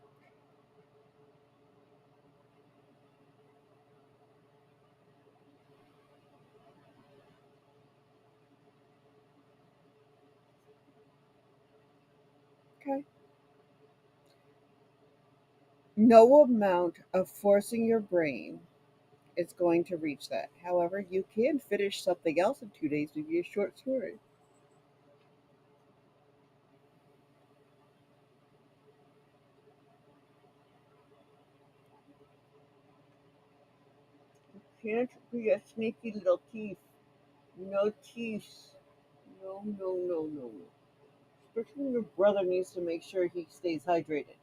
Okay. No amount of forcing your brain is going to reach that. However, you can finish something else in 2 days to be a short story. Can't be a sneaky little thief. No teeth. No, no, no, no. Especially when your brother needs to make sure he stays hydrated.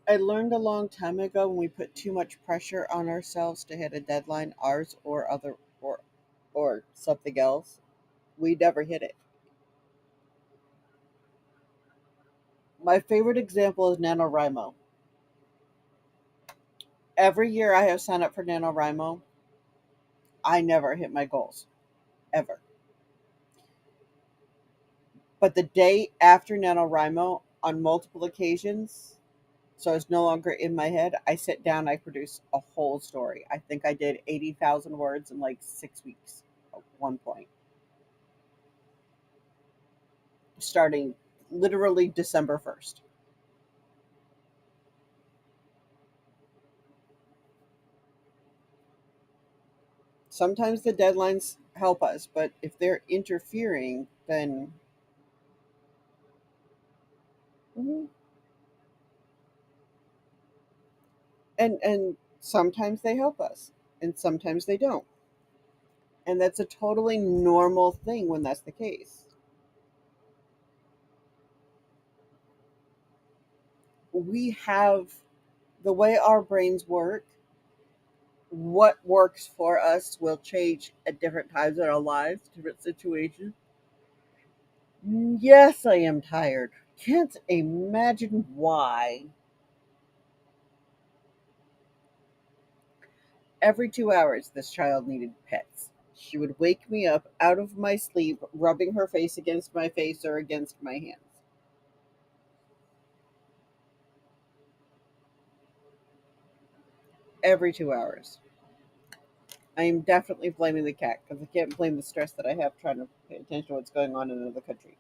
I learned a long time ago when we put too much pressure on ourselves to hit a deadline, ours or other or something else, we never hit it. My favorite example is NaNoWriMo. Every year I have signed up for NaNoWriMo, I never hit my goals. Ever. But the day after NaNoWriMo, on multiple occasions, so it's no longer in my head, I sit down, I produce a whole story. I think I did 80,000 words in like 6 weeks at one point, starting literally December 1st. Sometimes the deadlines help us, but if they're interfering, then mhm. And sometimes they help us, and sometimes they don't, and that's a totally normal thing when that's the case. We have the way our brains work. What works for us will change at different times in our lives, different situations. Yes, I am tired. Can't imagine why. Every 2 hours, this child needed pets. She would wake me up out of my sleep, rubbing her face against my face or against my hands. Every 2 hours. I am definitely blaming the cat because I can't blame the stress that I have trying to pay attention to what's going on in another country.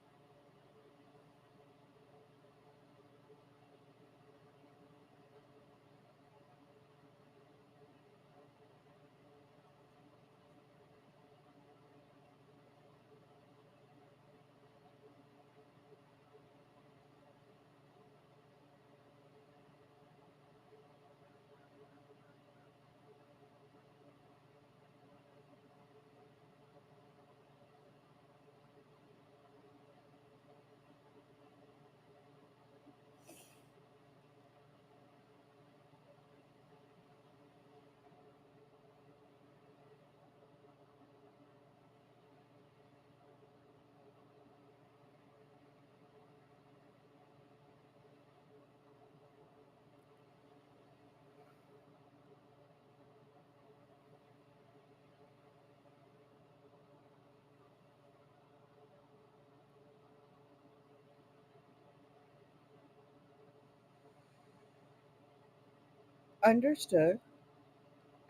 Understood.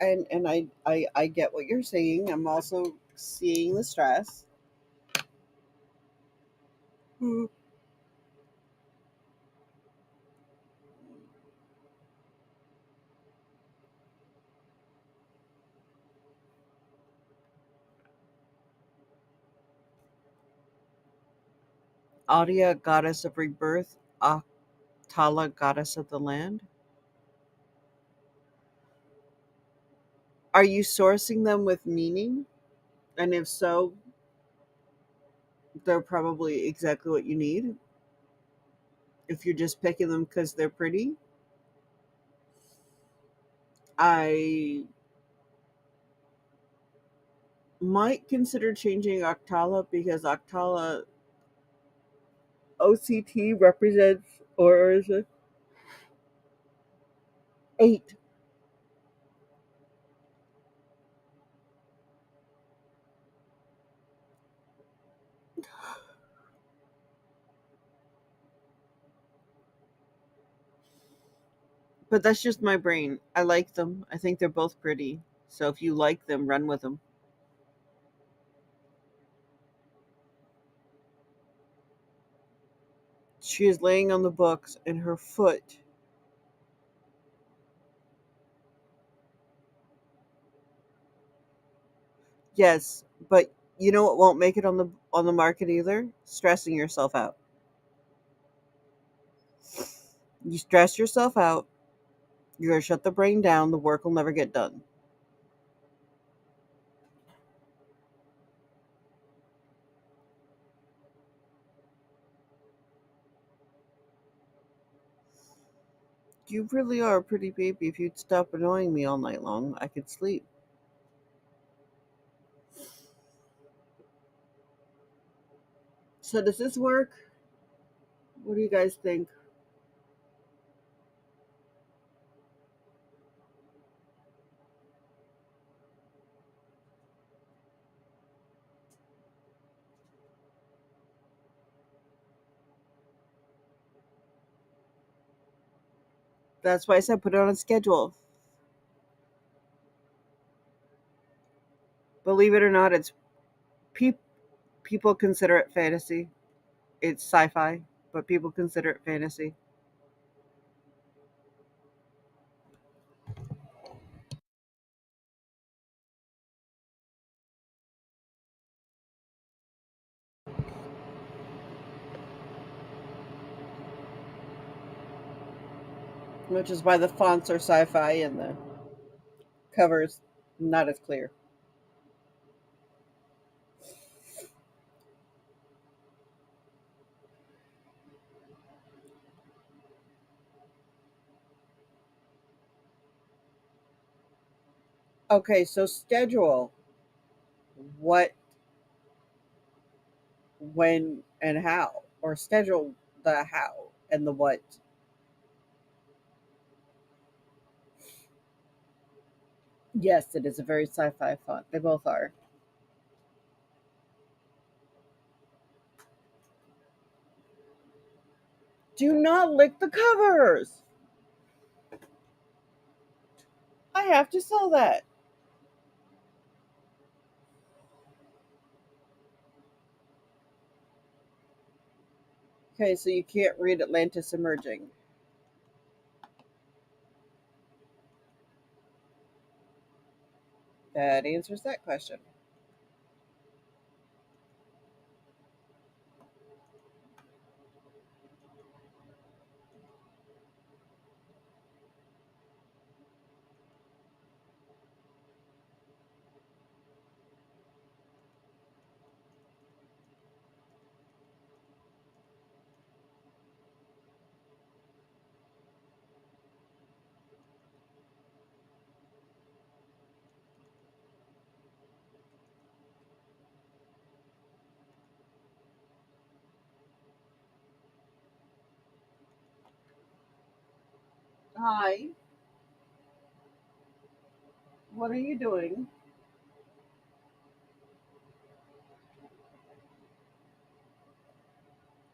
And I get what you're saying. I'm also seeing the stress. Hmm. Audia, goddess of rebirth. Ah, Tala, goddess of the land? Are you sourcing them with meaning? And if so, they're probably exactly what you need. If you're just picking them because they're pretty, I might consider changing Octala because Octala OCT represents, or is it 8? But that's just my brain. I like them. I think they're both pretty. So if you like them, run with them. She is laying on the books and her foot. Yes, but you know what won't make it on the market either? Stressing yourself out. You stress yourself out, you're gonna shut the brain down, the work will never get done. You really are a pretty baby. If you'd stop annoying me all night long, I could sleep. So does this work? What do you guys think? That's why I said put it on a schedule. Believe it or not, it's pe- people consider it fantasy. It's sci-fi, but people consider it fantasy. Which is why the fonts are sci-fi and the covers not as clear. Okay, so schedule what, when, and how, or schedule the how and the what. Yes, it is a very sci-fi font. They both are. Do not lick the covers. I have to sell that. Okay, so you can't read Atlantis Emerging. That answers that question. Hi, what are you doing?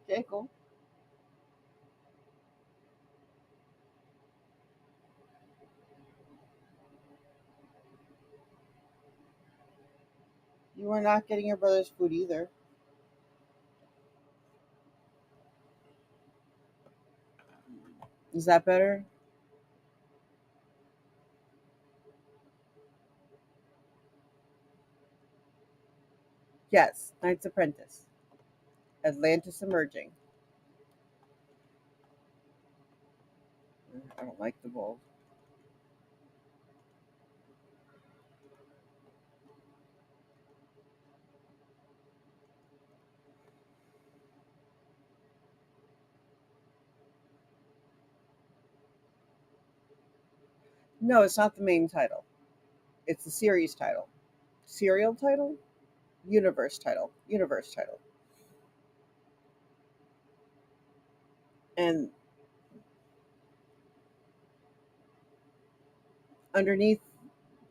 Okay, cool. You are not getting your brother's food either. Is that better? Yes, Knight's Apprentice. Atlantis Emerging. I don't like the bold. No, it's not the main title. It's the series title. Serial title? Universe title. Universe title. And underneath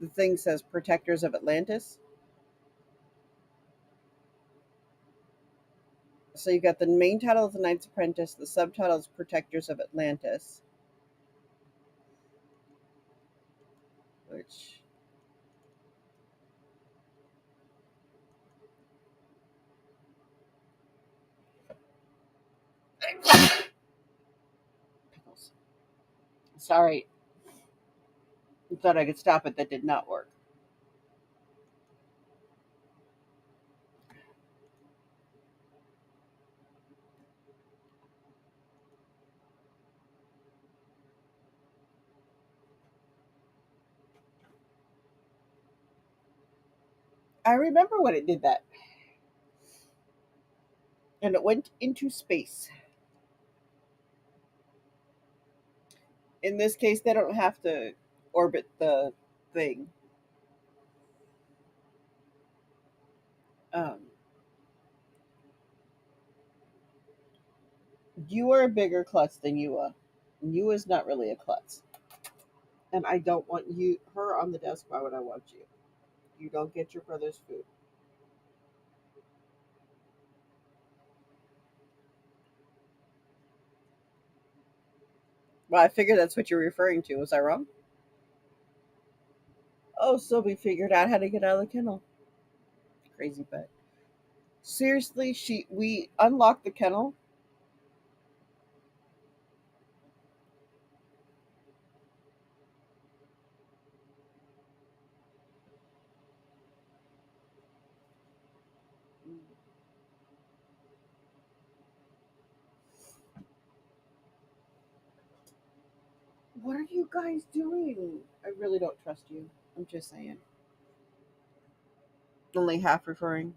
the thing says Protectors of Atlantis. So you got the main title of The Knight's Apprentice, the subtitle is Protectors of Atlantis, which pickles. Sorry, I thought I could stop it. That did not work. I remember when it did that, and it went into space. In this case, they don't have to orbit the thing. Um, you are a bigger klutz than Yua. Yua is not really a klutz, and I don't want her on the desk. Why would I want you? You don't get your brother's food. Well, I figured that's what you're referring to. Was I wrong? Oh, so we figured out how to get out of the kennel. Crazy bet. Seriously, we unlocked the kennel. What are you guys doing? I really don't trust you. I'm just saying. Only half referring.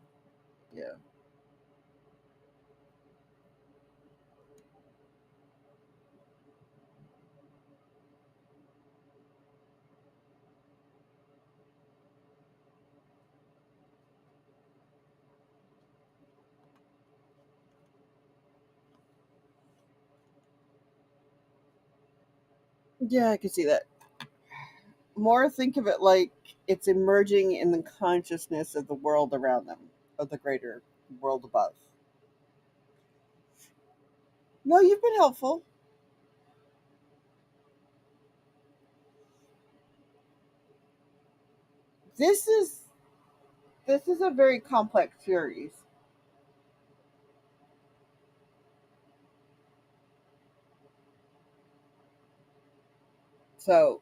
Yeah. Yeah, I can see that. More think of it like it's emerging in the consciousness of the world around them, of the greater world above. No, you've been helpful. This is this is a very complex series. So,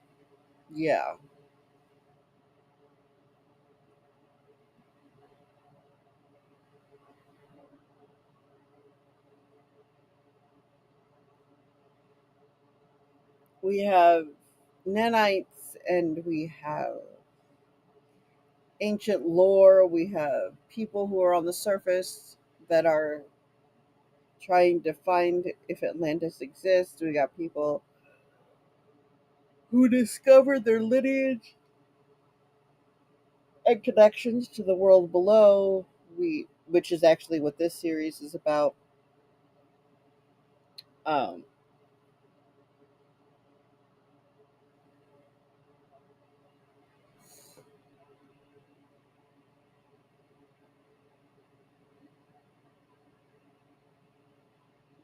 yeah. We have nanites and we have ancient lore. We have people who are on the surface that are trying to find if Atlantis exists. We got people who discovered their lineage and connections to the world below. Which is actually what this series is about. Um,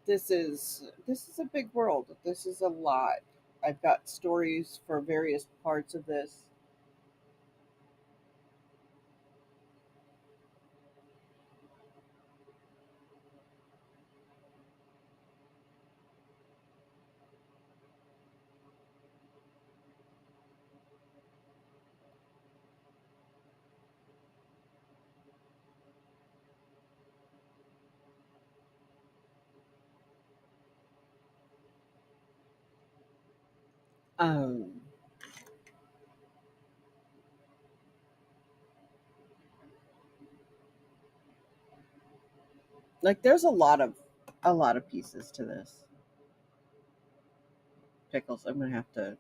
this is a big world. This is a lot. I've got stories for various parts of this. Um, like there's a lot of pieces to this. Pickles, I'm gonna have to,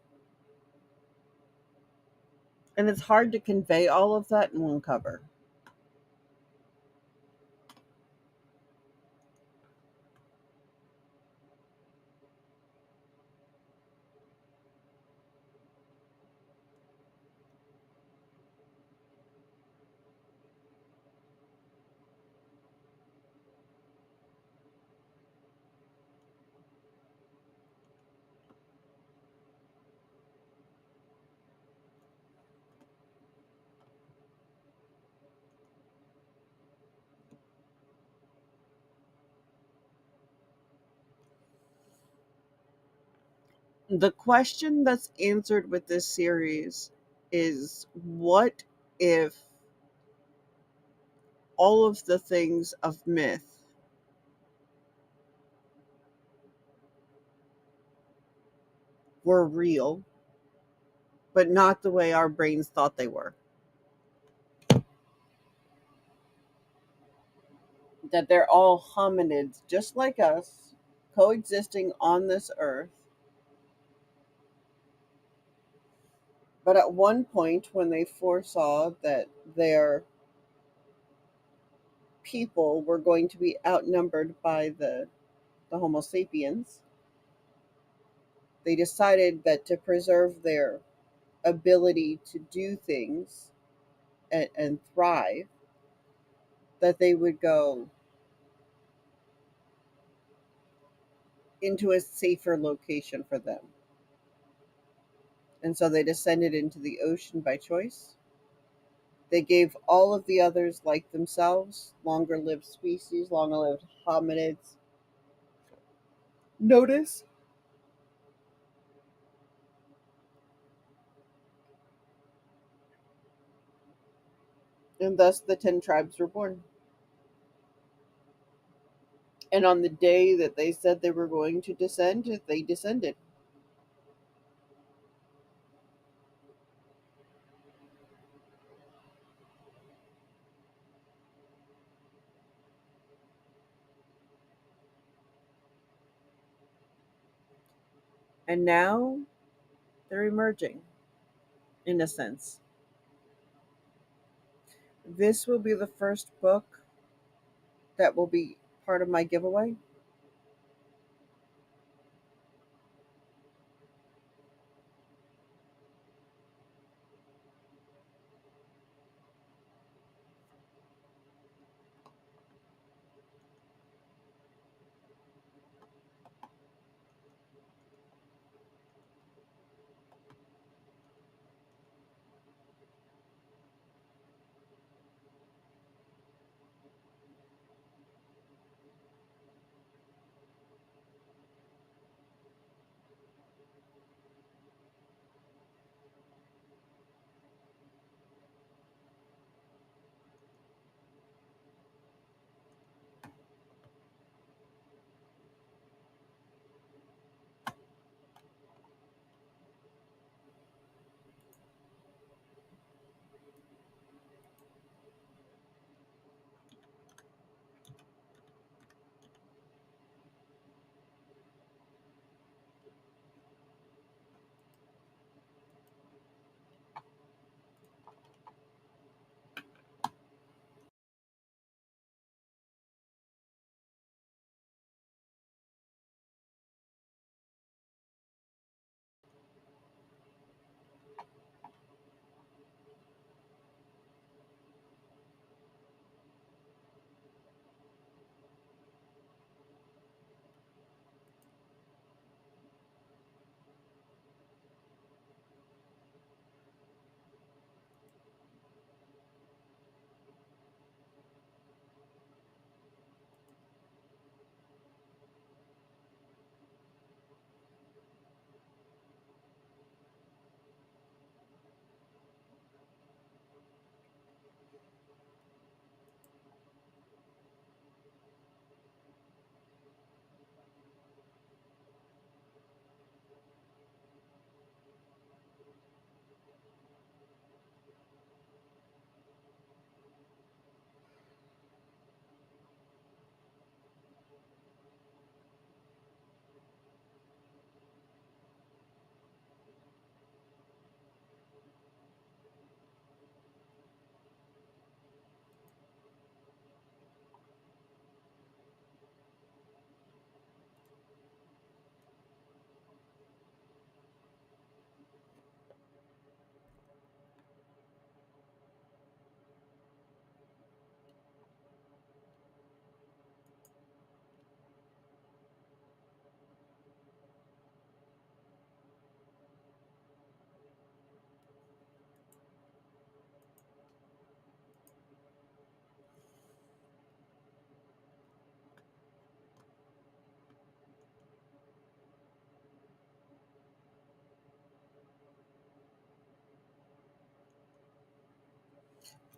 and it's hard to convey all of that in one cover. The question that's answered with this series is, what if all of the things of myth were real, but not the way our brains thought they were? That they're all hominids just like us, coexisting on this earth. But at one point, when they foresaw that their people were going to be outnumbered by the Homo sapiens, they decided that to preserve their ability to do things and thrive, that they would go into a safer location for them. And so they descended into the ocean by choice. They gave all of the others, like themselves, longer lived species, longer lived hominids, notice, and thus the 10 tribes were born. And on the day that they said they were going to descend, they descended. And now they're emerging, in a sense. This will be the first book that will be part of my giveaway.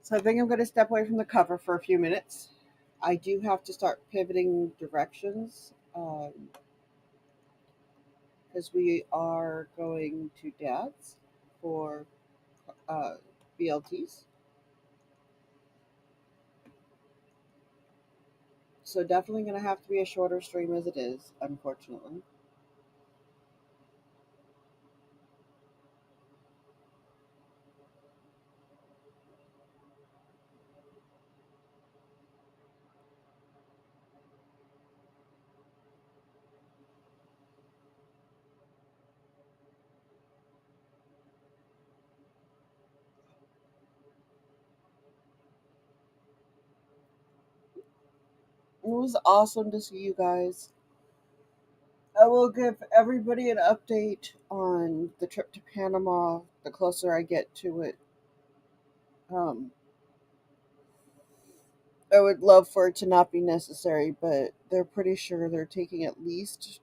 So I think I'm going to step away from the cover for a few minutes. I do have to start pivoting directions because we are going to Dad's for uh, BLTs. So definitely going to have to be a shorter stream as it is, unfortunately. It was awesome to see you guys. I will give everybody an update on the trip to Panama the closer I get to it. Um, I would love for it to not be necessary, but they're pretty sure they're taking at least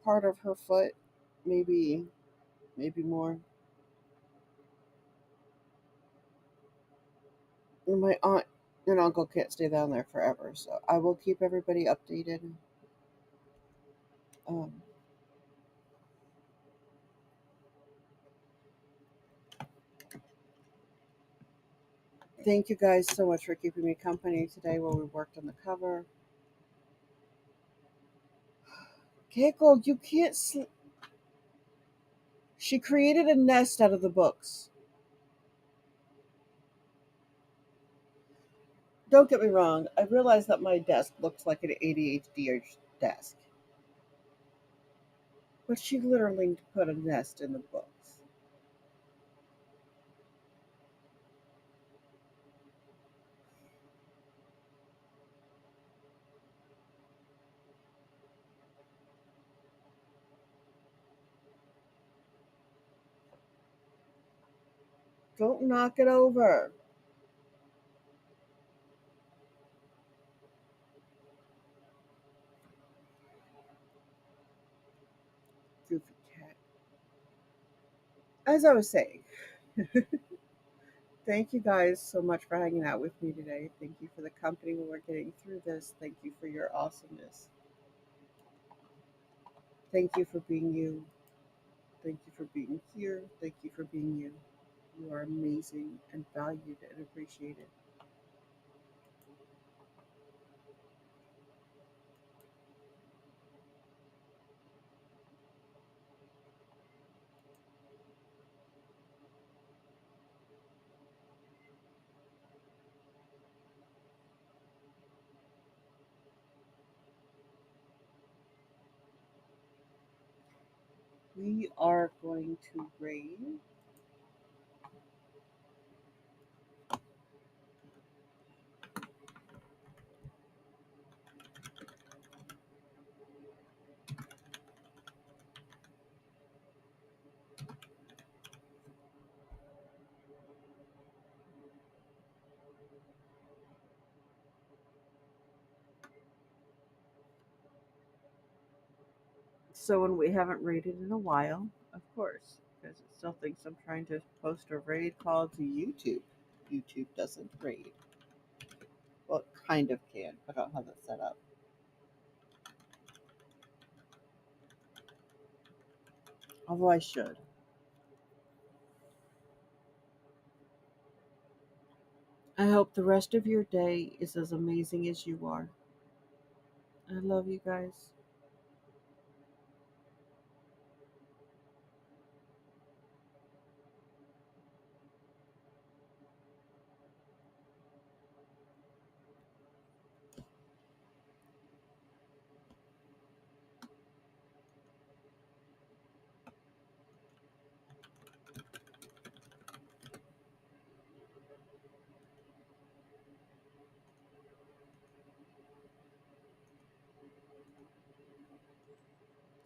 part of her foot, maybe maybe more. And my aunt and uncle can't stay down there forever, so I will keep everybody updated. Um, Thank you guys so much for keeping me company today while we worked on the cover. Keiko, you can't. She created a nest out of the books. Don't get me wrong, I realize that my desk looks like an ADHD desk, but she literally put a nest in the books. Don't knock it over. Goofy cat. As I was saying, thank you guys so much for hanging out with me today. Thank you for the company when we're getting through this. Thank you for your awesomeness. Thank you for being you. Thank you for being here. Thank you for being you. You are amazing and valued and appreciated. We are going to rain. So when we haven't raided in a while, of course, because it still thinks I'm trying to post a raid call to YouTube. YouTube doesn't raid. Well, it kind of can, but I don't have it set up. Although I should. I hope the rest of your day is as amazing as you are. I love you guys.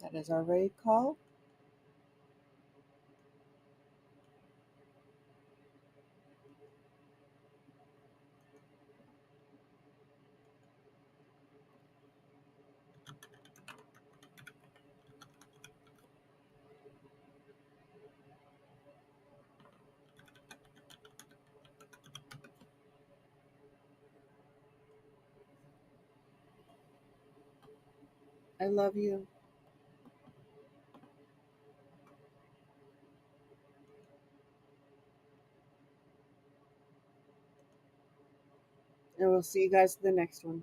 That is our raid call. I love you. And we'll see you guys in the next one.